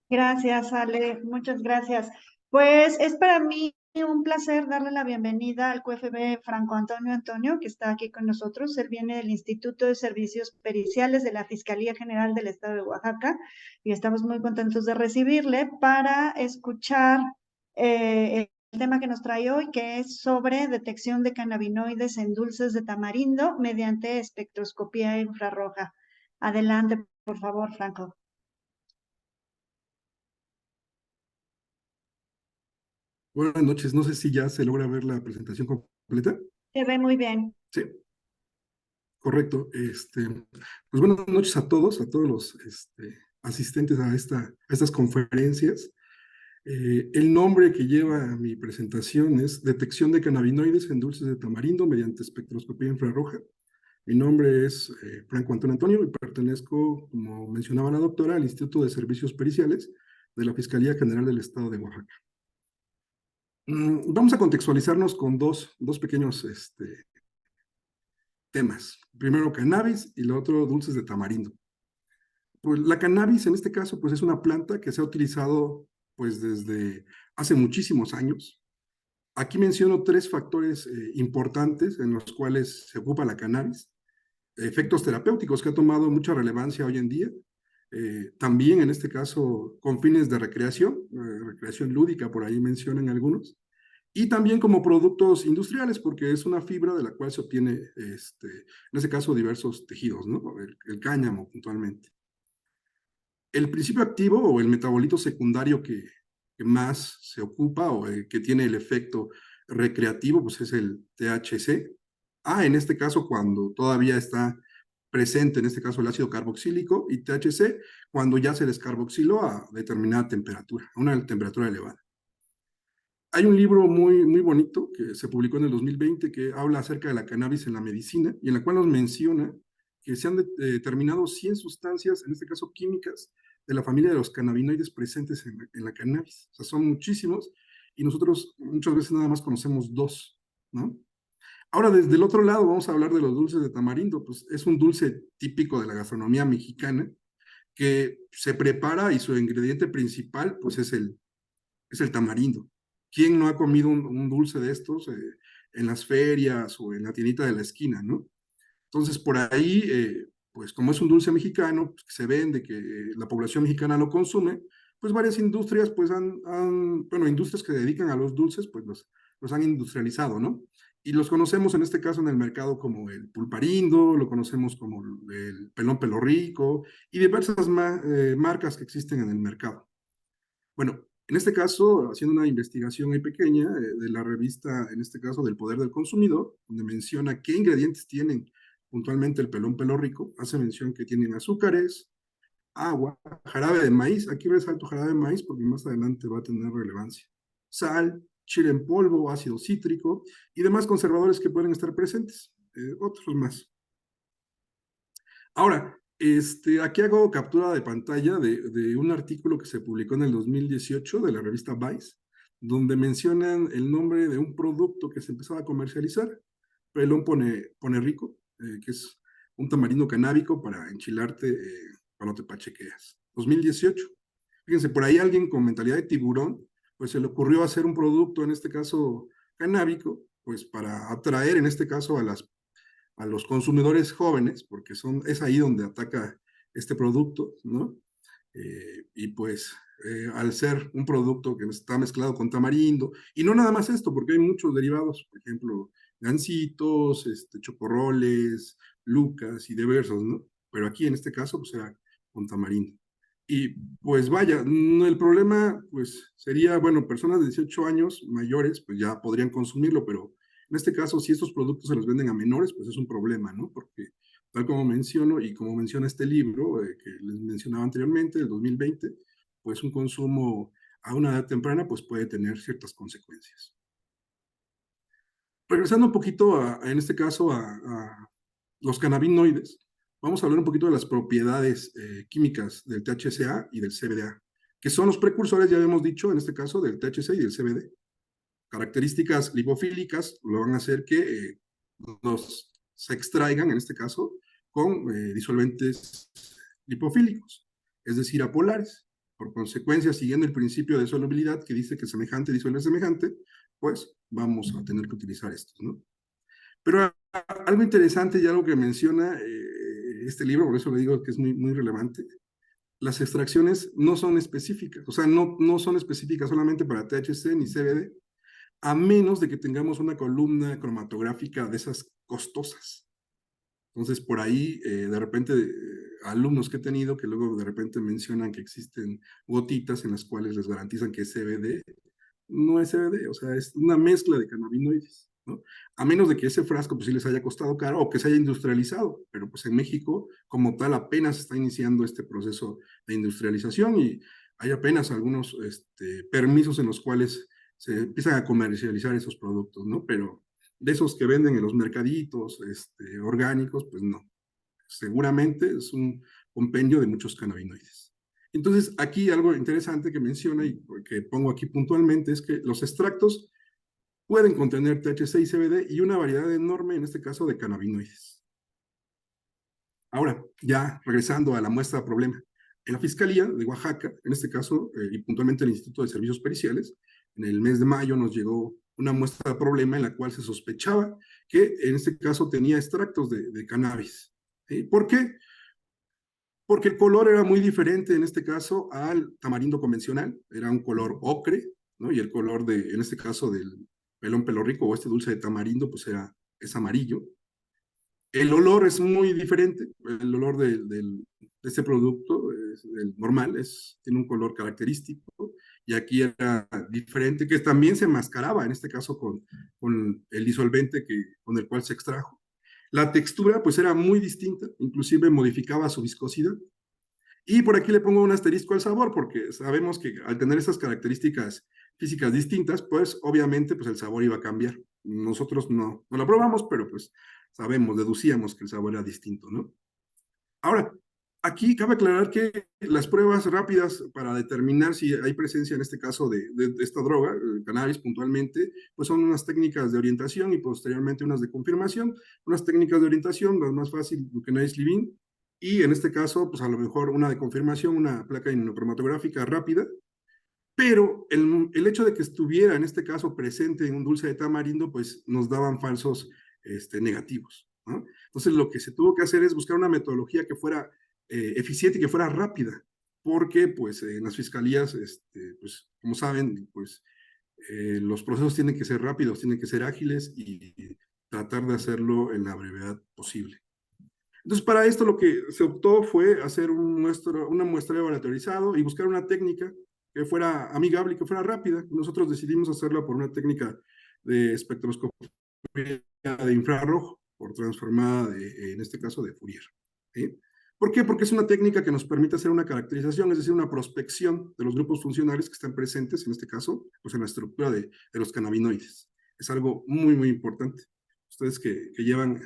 Gracias, Ale. Muchas gracias. Pues es para mí un placer darle la bienvenida al QFB Franco Antonio Antonio, que está aquí con nosotros. Él viene del Instituto de Servicios Periciales de la Fiscalía General del Estado de Oaxaca y estamos muy contentos de recibirle para escuchar el tema que nos trae hoy, que es sobre detección de cannabinoides en dulces de tamarindo mediante espectroscopía infrarroja. Adelante, por favor, Franco. Buenas noches, no sé si ya se logra ver la presentación completa. Se ve muy bien. Sí, correcto. Pues buenas noches a todos los asistentes a estas conferencias. El nombre que lleva mi presentación es Detección de cannabinoides en dulces de tamarindo mediante espectroscopía infrarroja. Mi nombre es Franco Antonio Antonio y pertenezco, como mencionaba la doctora, al Instituto de Servicios Periciales de la Fiscalía General del Estado de Oaxaca. Vamos a contextualizarnos con dos pequeños temas. Primero cannabis y lo otro dulces de tamarindo. Pues la cannabis en este caso pues es una planta que se ha utilizado pues desde hace muchísimos años. Aquí menciono tres factores importantes en los cuales se ocupa la cannabis. Efectos terapéuticos que ha tomado mucha relevancia hoy en día. También en este caso con fines de recreación lúdica, por ahí mencionan algunos. Y también como productos industriales, porque es una fibra de la cual se obtiene, en este caso, diversos tejidos, ¿no? El cáñamo puntualmente. El principio activo o el metabolito secundario que más se ocupa o que tiene el efecto recreativo, pues es el THC. En este caso, cuando todavía está presente, en este caso, el ácido carboxílico, y THC, cuando ya se descarboxiló a determinada temperatura, a una temperatura elevada. Hay un libro muy bonito que se publicó en el 2020 que habla acerca de la cannabis en la medicina y en la cual nos menciona que se han determinado 100 sustancias, en este caso químicas, de la familia de los cannabinoides presentes en la cannabis. O sea, son muchísimos y nosotros muchas veces nada más conocemos dos, ¿no? Ahora, desde el otro lado, vamos a hablar de los dulces de tamarindo. Pues es un dulce típico de la gastronomía mexicana que se prepara y su ingrediente principal, pues es el tamarindo. ¿Quién no ha comido un dulce de estos en las ferias o en la tiendita de la esquina, no? Entonces, por ahí, pues como es un dulce mexicano, pues, que se vende, que la población mexicana lo consume, pues varias industrias, pues bueno, industrias que dedican a los dulces, pues los han industrializado, ¿no? Y los conocemos en este caso en el mercado como el pulparindo, lo conocemos como el pelón pelo rico y diversas marcas que existen en el mercado. Bueno, en este caso, haciendo una investigación muy pequeña de la revista, en este caso del Poder del Consumidor, donde menciona qué ingredientes tienen puntualmente el pelón pelo rico, hace mención que tienen azúcares, agua, jarabe de maíz, aquí resalto jarabe de maíz porque más adelante va a tener relevancia, sal, chile en polvo, ácido cítrico y demás conservadores que pueden estar presentes, otros más. Ahora, aquí hago captura de pantalla de un artículo que se publicó en el 2018 de la revista Vice, donde mencionan el nombre de un producto que se empezaba a comercializar, Pelón Pone Rico, que es un tamarindo canábico para enchilarte cuando te pachequeas. 2018. Fíjense, por ahí alguien con mentalidad de tiburón, pues se le ocurrió hacer un producto, en este caso canábico, pues para atraer, en este caso, a los consumidores jóvenes, porque es ahí donde ataca este producto, ¿no? Y pues al ser un producto que está mezclado con tamarindo, y no nada más esto, porque hay muchos derivados, por ejemplo, gancitos, chocorroles, lucas y diversos, ¿no? Pero aquí en este caso, pues era con tamarindo. Y pues vaya, el problema pues sería, bueno, personas de 18 años mayores pues ya podrían consumirlo, pero en este caso si estos productos se los venden a menores pues es un problema, ¿no? Porque tal como menciono y como menciona este libro que les mencionaba anteriormente, del 2020, pues un consumo a una edad temprana pues puede tener ciertas consecuencias. Regresando un poquito en este caso a los cannabinoides, vamos a hablar un poquito de las propiedades químicas del THCA y del CBDA, que son los precursores, ya habíamos dicho, en este caso, del THC y del CBD. Características lipofílicas lo van a hacer que se extraigan, en este caso, con disolventes lipofílicos, es decir, apolares. Por consecuencia, siguiendo el principio de solubilidad que dice que semejante disuelve semejante, pues vamos a tener que utilizar estos, ¿no? Pero algo interesante y algo que menciona este libro, por eso le digo que es muy relevante, las extracciones no son específicas, o sea, no son específicas solamente para THC ni CBD, a menos de que tengamos una columna cromatográfica de esas costosas. Entonces, por ahí, de repente, alumnos que he tenido que luego de repente mencionan que existen gotitas en las cuales les garantizan que es CBD, no es CBD, o sea, es una mezcla de cannabinoides, ¿no? A menos de que ese frasco pues sí les haya costado caro o que se haya industrializado, pero pues en México como tal apenas está iniciando este proceso de industrialización y hay apenas algunos permisos en los cuales se empiezan a comercializar esos productos, ¿no? Pero de esos que venden en los mercaditos orgánicos, pues no. Seguramente es un compendio de muchos cannabinoides. Entonces, aquí algo interesante que menciona y que pongo aquí puntualmente es que los extractos pueden contener THC y CBD y una variedad enorme, en este caso, de cannabinoides. Ahora, ya regresando a la muestra problema. En la Fiscalía de Oaxaca, en este caso, y puntualmente el Instituto de Servicios Periciales, en el mes de mayo nos llegó una muestra de problema en la cual se sospechaba que en este caso tenía extractos de cannabis. ¿Sí? ¿Por qué? Porque el color era muy diferente en este caso al tamarindo convencional, era un color ocre, ¿no? Y el color en este caso del pelón pelo rico o este dulce de tamarindo, pues es amarillo. El olor es muy diferente, el olor de este producto, el normal, tiene un color característico, y aquí era diferente, que también se mascaraba, en este caso con el disolvente con el cual se extrajo. La textura pues era muy distinta, inclusive modificaba su viscosidad. Y por aquí le pongo un asterisco al sabor, porque sabemos que al tener estas características físicas distintas, pues obviamente pues el sabor iba a cambiar. Nosotros no lo probamos, pero pues sabemos, deducíamos que el sabor era distinto, ¿no? Ahora, aquí cabe aclarar que las pruebas rápidas para determinar si hay presencia en este caso de esta droga, el cannabis puntualmente, pues son unas técnicas de orientación y posteriormente unas de confirmación. Unas técnicas de orientación, las más fáciles, Buchenwald Levin, y en este caso, pues a lo mejor una de confirmación, una placa inmunocromatográfica rápida, pero el hecho de que estuviera en este caso presente en un dulce de tamarindo, pues nos daban falsos negativos, ¿no? Entonces lo que se tuvo que hacer es buscar una metodología que fuera eficiente y que fuera rápida, porque pues en las fiscalías, pues como saben, pues los procesos tienen que ser rápidos, tienen que ser ágiles y tratar de hacerlo en la brevedad posible. Entonces, para esto lo que se optó fue hacer una muestreo aleatorizado y buscar una técnica que fuera amigable y que fuera rápida. Nosotros decidimos hacerla por una técnica de espectroscopía de infrarrojo, por transformada, en este caso, de Fourier. ¿Sí? ¿Por qué? Porque es una técnica que nos permite hacer una caracterización, es decir, una prospección de los grupos funcionales que están presentes, en este caso, pues en la estructura de los cannabinoides. Es algo muy, muy importante. Ustedes que llevan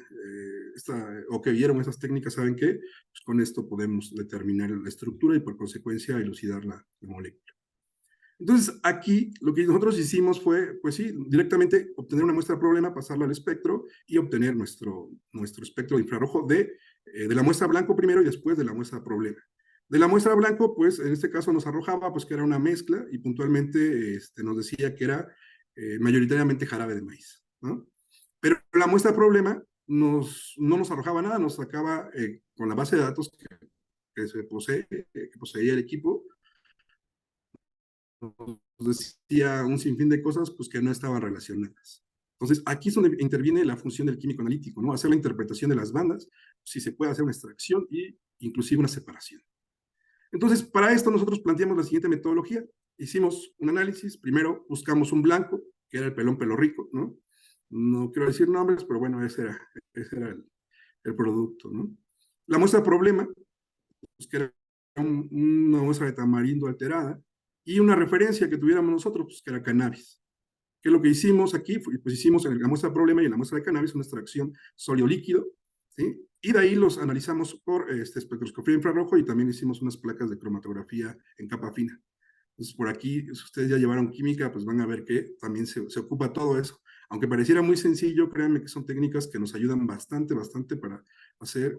o que vieron esas técnicas saben que pues con esto podemos determinar la estructura y por consecuencia elucidar la molécula. Entonces, aquí lo que nosotros hicimos fue, pues sí, directamente obtener una muestra de problema, pasarla al espectro y obtener nuestro espectro de infrarrojo de la muestra blanco primero y después de la muestra de problema. De la muestra blanco, pues en este caso nos arrojaba pues que era una mezcla y puntualmente nos decía que era mayoritariamente jarabe de maíz, ¿no? Pero la muestra de problema no nos arrojaba nada, nos sacaba con la base de datos que poseía el equipo, nos decía un sinfín de cosas pues, que no estaban relacionadas. Entonces, aquí es donde interviene la función del químico analítico, ¿no? Hacer la interpretación de las bandas, si se puede hacer una extracción e inclusive una separación. Entonces, para esto nosotros planteamos la siguiente metodología. Hicimos un análisis, primero buscamos un blanco, que era el pelón pelo rico, ¿no? No quiero decir nombres, pero bueno, ese era el producto, ¿no? La muestra problema, pues que era una muestra de tamarindo alterada, y una referencia que tuviéramos nosotros, pues que era cannabis. ¿Qué es lo que hicimos aquí? Pues hicimos en la muestra problema y en la muestra de cannabis una extracción sólido-líquido, ¿sí? Y de ahí los analizamos por espectroscopía infrarrojo y también hicimos unas placas de cromatografía en capa fina. Entonces, por aquí, si ustedes ya llevaron química, pues van a ver que también se ocupa todo eso. Aunque pareciera muy sencillo, créanme que son técnicas que nos ayudan bastante para hacer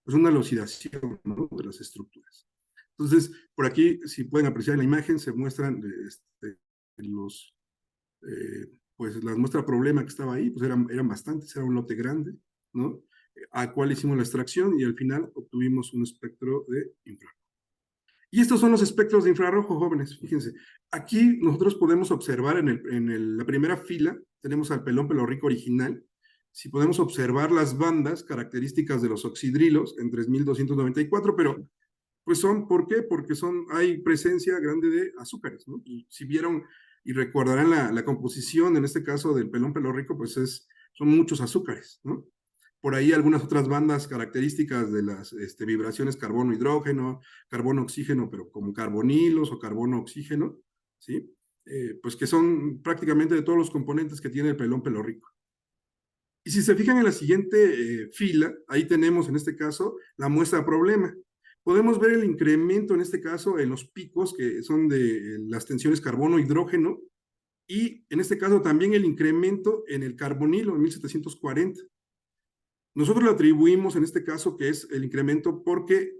pues una elucidación, ¿no? De las estructuras. Entonces, por aquí, si pueden apreciar en la imagen, se muestran pues las muestras problema que estaba ahí, pues eran bastantes, era un lote grande, ¿no? A cual hicimos la extracción y al final obtuvimos un espectro de infrarrojo. Y estos son los espectros de infrarrojo, jóvenes, fíjense. Aquí nosotros podemos observar en la primera fila, tenemos al pelón pelo rico original. Si podemos observar las bandas características de los oxidrilos en 3294, pero pues ¿por qué? Porque hay presencia grande de azúcares, ¿no? Si vieron y recordarán la composición, en este caso del pelón pelo rico, pues son muchos azúcares, ¿no? Por ahí algunas otras bandas características de las vibraciones carbono-hidrógeno, carbono-oxígeno, pero como carbonilos o carbono-oxígeno, ¿sí? Pues que son prácticamente de todos los componentes que tiene el pelón pelo rico. Y si se fijan en la siguiente fila, ahí tenemos en este caso la muestra de problema. Podemos ver el incremento en este caso en los picos que son de las tensiones carbono-hidrógeno y en este caso también el incremento en el carbonilo en 1740. Nosotros le atribuimos en este caso que es el incremento porque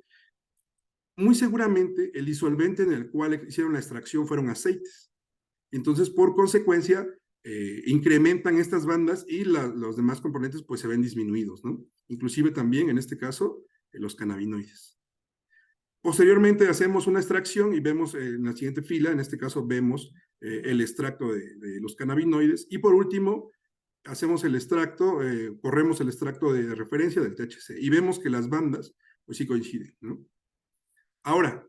muy seguramente el disolvente en el cual hicieron la extracción fueron aceites. Entonces, por consecuencia, incrementan estas bandas y los demás componentes pues se ven disminuidos, ¿no? Inclusive también, en este caso, los cannabinoides. Posteriormente hacemos una extracción y vemos en la siguiente fila, en este caso vemos el extracto de los cannabinoides y por último hacemos el extracto, corremos el extracto de referencia del THC y vemos que las bandas pues sí coinciden, ¿no? Ahora,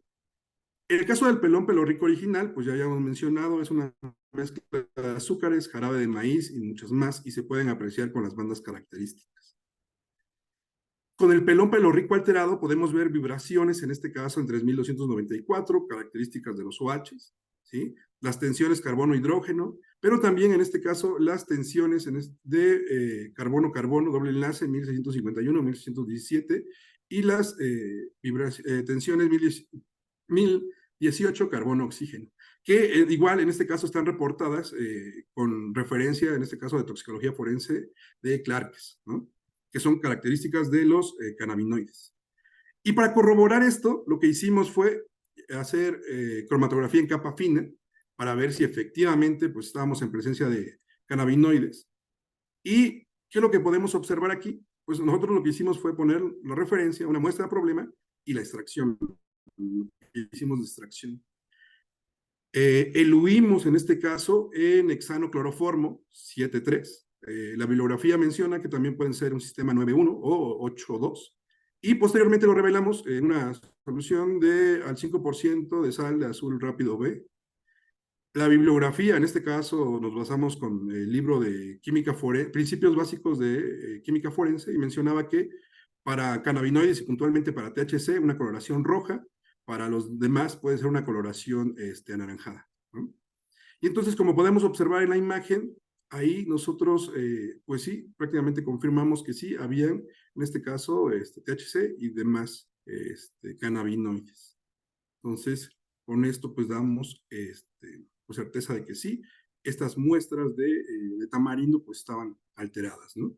en el caso del pelón pelo rico original, pues ya habíamos mencionado, es una mezcla de azúcares, jarabe de maíz y muchas más, y se pueden apreciar con las bandas características. Con el pelón pelo rico alterado podemos ver vibraciones, en este caso en 3294, características de los OHs, ¿sí? Las tensiones carbono-hidrógeno, pero también en este caso las tensiones de carbono-carbono, doble enlace 1651, 1617, y las tensiones 1018 carbono-oxígeno, que igual en este caso están reportadas con referencia, en este caso de toxicología forense de Clarkes, ¿no? Que son características de los cannabinoides. Y para corroborar esto, lo que hicimos fue hacer cromatografía en capa fina para ver si efectivamente pues, estábamos en presencia de cannabinoides. ¿Y qué es lo que podemos observar aquí? Pues nosotros lo que hicimos fue poner la referencia, una muestra de problema y la extracción. Hicimos de extracción. Eluimos en este caso en hexano-cloroformo 7,3. La bibliografía menciona que también pueden ser un sistema 9,1 o 8,2. Y posteriormente lo revelamos en una solución al 5% de sal de azul rápido B. La bibliografía, en este caso nos basamos con el libro de química forense, principios básicos de química forense, y mencionaba que para cannabinoides y puntualmente para THC, una coloración roja, para los demás puede ser una coloración anaranjada, ¿no? Y entonces, como podemos observar en la imagen, ahí nosotros, pues sí, prácticamente confirmamos que sí, habían, en este caso, THC y demás cannabinoides. Entonces, con esto, pues damos pues, certeza de que sí, estas muestras de tamarindo, pues estaban alteradas, ¿no?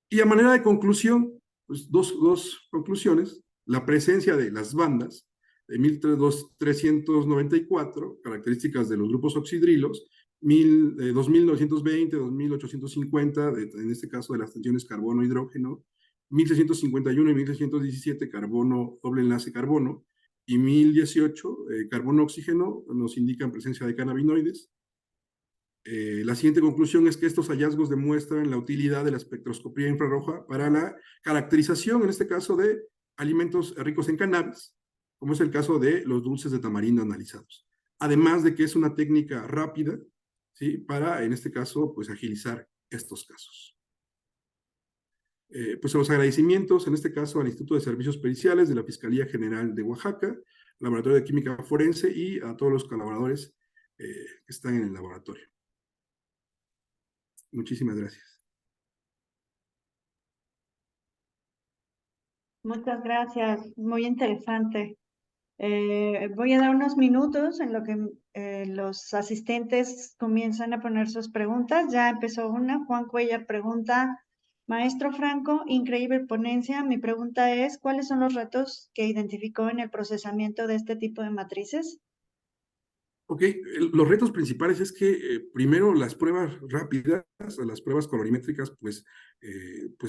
Y a manera de conclusión, pues dos conclusiones. La presencia de las bandas de 1394, características de los grupos oxidrilos, 2920, 2850, en este caso de las tensiones carbono-hidrógeno, 1651 y 1617, carbono, doble enlace carbono, y 1018, carbono-oxígeno, nos indican presencia de cannabinoides. La siguiente conclusión es que estos hallazgos demuestran la utilidad de la espectroscopía infrarroja para la caracterización, en este caso, de alimentos ricos en cannabis, como es el caso de los dulces de tamarindo analizados. Además de que es una técnica rápida, ¿sí? Para, en este caso, pues agilizar estos casos. Pues los agradecimientos, en este caso, al Instituto de Servicios Periciales de la Fiscalía General de Oaxaca, Laboratorio de Química Forense y a todos los colaboradores que están en el laboratorio. Muchísimas gracias. Muchas gracias, muy interesante. Voy a dar unos minutos en lo que los asistentes comienzan a poner sus preguntas. Ya empezó una. Juan Cuellar pregunta, Maestro Franco, increíble ponencia. Mi pregunta es, ¿cuáles son los retos que identificó en el procesamiento de este tipo de matrices? Ok, los retos principales es que primero las pruebas rápidas, las pruebas colorimétricas, pues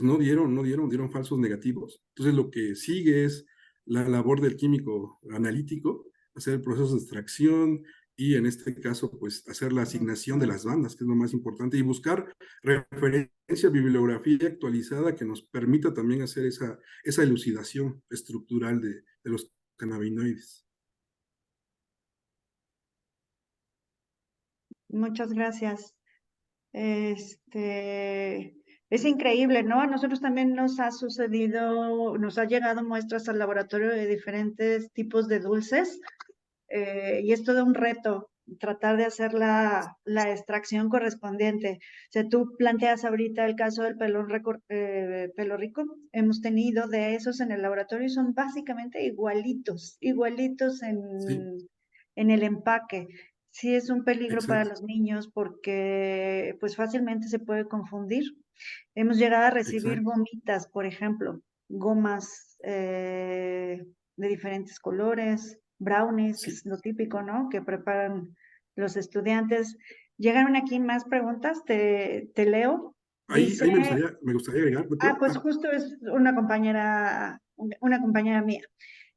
no dieron falsos negativos. Entonces lo que sigue es la labor del químico analítico, hacer el proceso de extracción, y en este caso, pues hacer la asignación de las bandas, que es lo más importante, y buscar referencia, bibliografía actualizada que nos permita también hacer esa elucidación estructural de los cannabinoides. Muchas gracias. Es increíble, ¿no? A nosotros también nos ha sucedido, nos ha llegado muestras al laboratorio de diferentes tipos de dulces, y es todo un reto tratar de hacer la extracción correspondiente. O sea, tú planteas ahorita el caso del pelo rico. Hemos tenido de esos en el laboratorio y son básicamente igualitos Sí, en el empaque. Sí es un peligro para exacto, los niños porque pues fácilmente se puede confundir. Hemos llegado a recibir exacto. gomitas, por ejemplo, gomas de diferentes colores, brownies, que Sí, es lo típico, ¿no? Que preparan los estudiantes. Llegaron aquí más preguntas, te leo. Dice, ahí me gustaría agregar, doctor. pues justo es una compañera mía.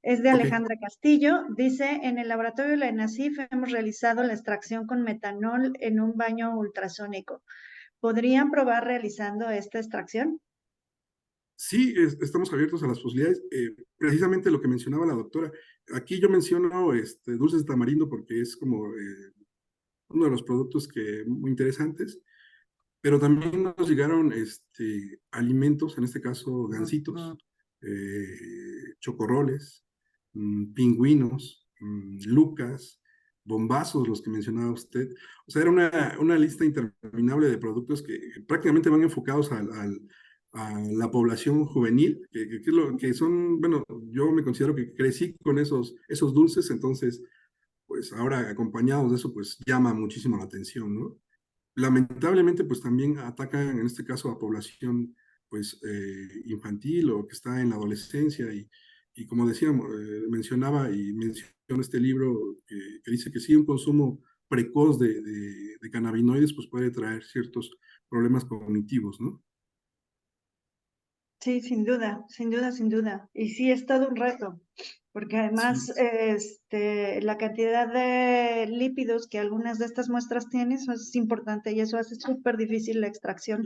Es de Ok. Alejandra Castillo. Dice, en el laboratorio de la ENACIF hemos realizado la extracción con metanol en un baño ultrasónico. ¿Podrían probar realizando esta extracción? Sí, estamos abiertos a las posibilidades. Precisamente lo que mencionaba la doctora. Aquí yo menciono dulces de tamarindo porque es como uno de los productos muy interesantes, pero también nos llegaron alimentos, en este caso gansitos, chocorroles, pingüinos, lucas, bombazos, los que mencionaba usted. O sea, era una lista interminable de productos que prácticamente van enfocados a la población juvenil, que son, bueno, yo me considero que crecí con esos dulces, entonces, pues ahora acompañados de eso, pues llama muchísimo la atención, ¿no? Lamentablemente, pues también atacan en este caso a población pues infantil o que está en la adolescencia y como decíamos, mencionaba y mencionó este libro que dice que sí, un consumo precoz de cannabinoides pues puede traer ciertos problemas cognitivos, ¿no? Sí, sin duda, sin duda, sin duda. Y sí, es todo un reto, porque Sí, además la cantidad de lípidos que algunas de estas muestras tienen eso es importante y eso hace súper difícil la extracción,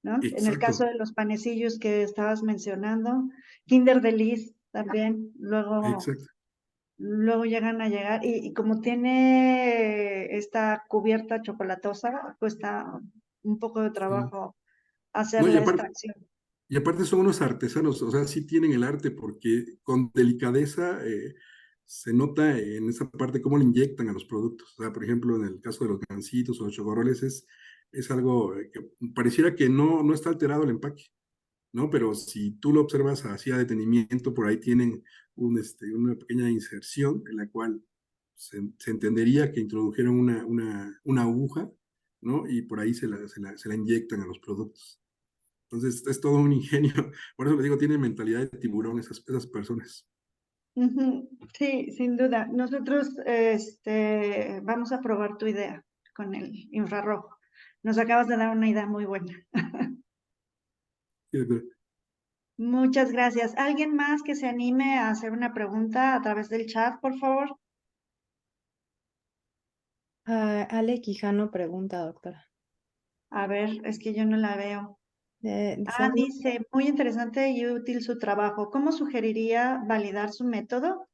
¿no? En el caso exacto, de los panecillos que estabas mencionando, Kinder Delice también, exacto. luego llegan a llegar y como tiene esta cubierta chocolatosa, cuesta un poco de Sí. trabajo hacer No, la extracción. y aparte son unos artesanos, o sea, sí tienen el arte porque con delicadeza se nota en esa parte cómo le inyectan a los productos. O sea, por ejemplo, en el caso de los gancitos o los chocorroles es algo que pareciera que no está alterado el empaque, ¿no? Pero si tú lo observas así a detenimiento, por ahí tienen una pequeña inserción en la cual se entendería que introdujeron una aguja, ¿no? Y por ahí se la inyectan a los productos. Entonces, es todo un ingenio. Por eso le digo, tiene mentalidad de tiburón esas personas. Ujú. Sí, sin duda. Nosotros vamos a probar tu idea con el infrarrojo. Nos acabas de dar una idea muy buena. Muchas gracias. ¿Alguien más que se anime a hacer una pregunta a través del chat, por favor? Ale Quijano pregunta, doctora. A ver, es que yo no la veo. Saludos. Dice, muy interesante y útil su trabajo. ¿Cómo sugeriría validar su método?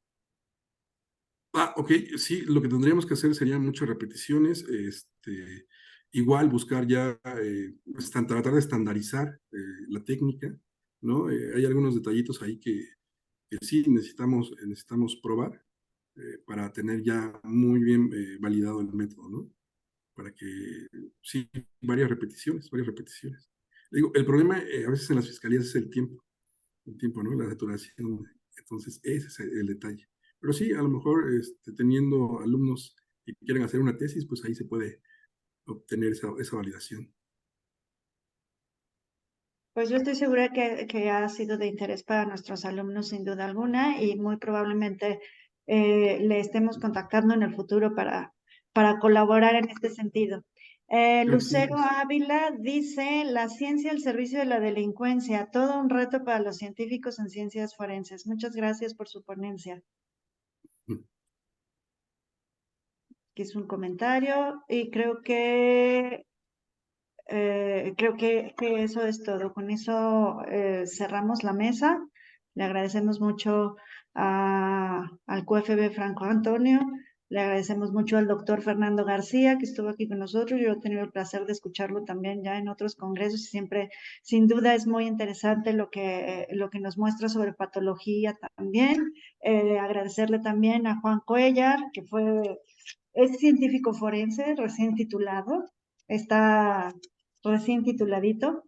Ok, sí, lo que tendríamos que hacer serían muchas repeticiones, igual buscar ya, tratar de estandarizar la técnica, ¿no? Hay algunos detallitos ahí que sí necesitamos probar para tener ya muy bien validado el método, ¿no? Para que, sí, varias repeticiones, varias repeticiones. Digo, el problema a veces en las fiscalías es el tiempo, ¿no? La saturación. Entonces, ese es el detalle. Pero sí, a lo mejor teniendo alumnos que quieren hacer una tesis, pues ahí se puede obtener esa validación. Pues yo estoy segura que ha sido de interés para nuestros alumnos sin duda alguna y muy probablemente le estemos contactando en el futuro para colaborar en este sentido. Creo que sí. Lucero Ávila dice, la ciencia al servicio de la delincuencia, todo un reto para los científicos en ciencias forenses. Muchas gracias por su ponencia. que es un comentario, y creo que eso es todo. Con eso cerramos la mesa. Le agradecemos mucho al QFB Franco Antonio, le agradecemos mucho al doctor Fernando García, que estuvo aquí con nosotros. Yo he tenido el placer de escucharlo también ya en otros congresos y siempre, sin duda, es muy interesante lo que nos muestra sobre patología también. Agradecerle también a Juan Cuellar, que es científico forense, recién titulado, está recién tituladito,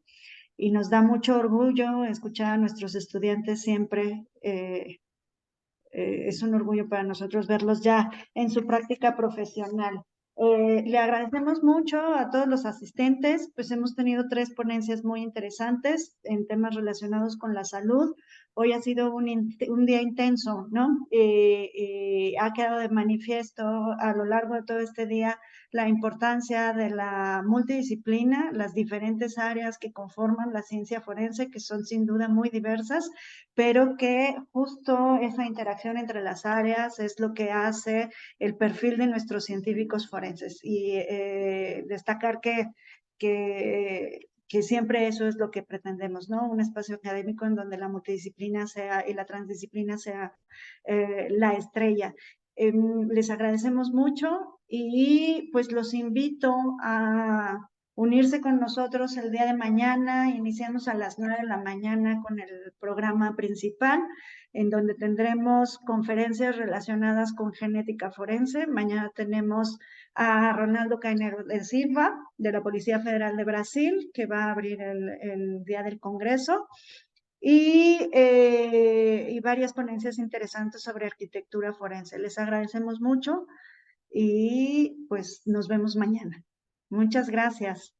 y nos da mucho orgullo escuchar a nuestros estudiantes siempre. Es un orgullo para nosotros verlos ya en su práctica profesional. Le agradecemos mucho a todos los asistentes, pues hemos tenido 3 ponencias muy interesantes en temas relacionados con la salud. Hoy ha sido un día intenso, ¿no? Ha quedado de manifiesto a lo largo de todo este día la importancia de la multidisciplina, las diferentes áreas que conforman la ciencia forense, que son sin duda muy diversas, pero que justo esa interacción entre las áreas es lo que hace el perfil de nuestros científicos forenses. Y destacar que siempre eso es lo que pretendemos, ¿no? Un espacio académico en donde la multidisciplina sea y la transdisciplina sea la estrella. Les agradecemos mucho y pues los invito a unirse con nosotros el día de mañana. Iniciamos a las 9 de la mañana con el programa principal, en donde tendremos conferencias relacionadas con genética forense. Mañana tenemos a Ronaldo Cainero de Silva, de la Policía Federal de Brasil, que va a abrir el día del Congreso. Y varias ponencias interesantes sobre arquitectura forense. Les agradecemos mucho y pues nos vemos mañana. Muchas gracias.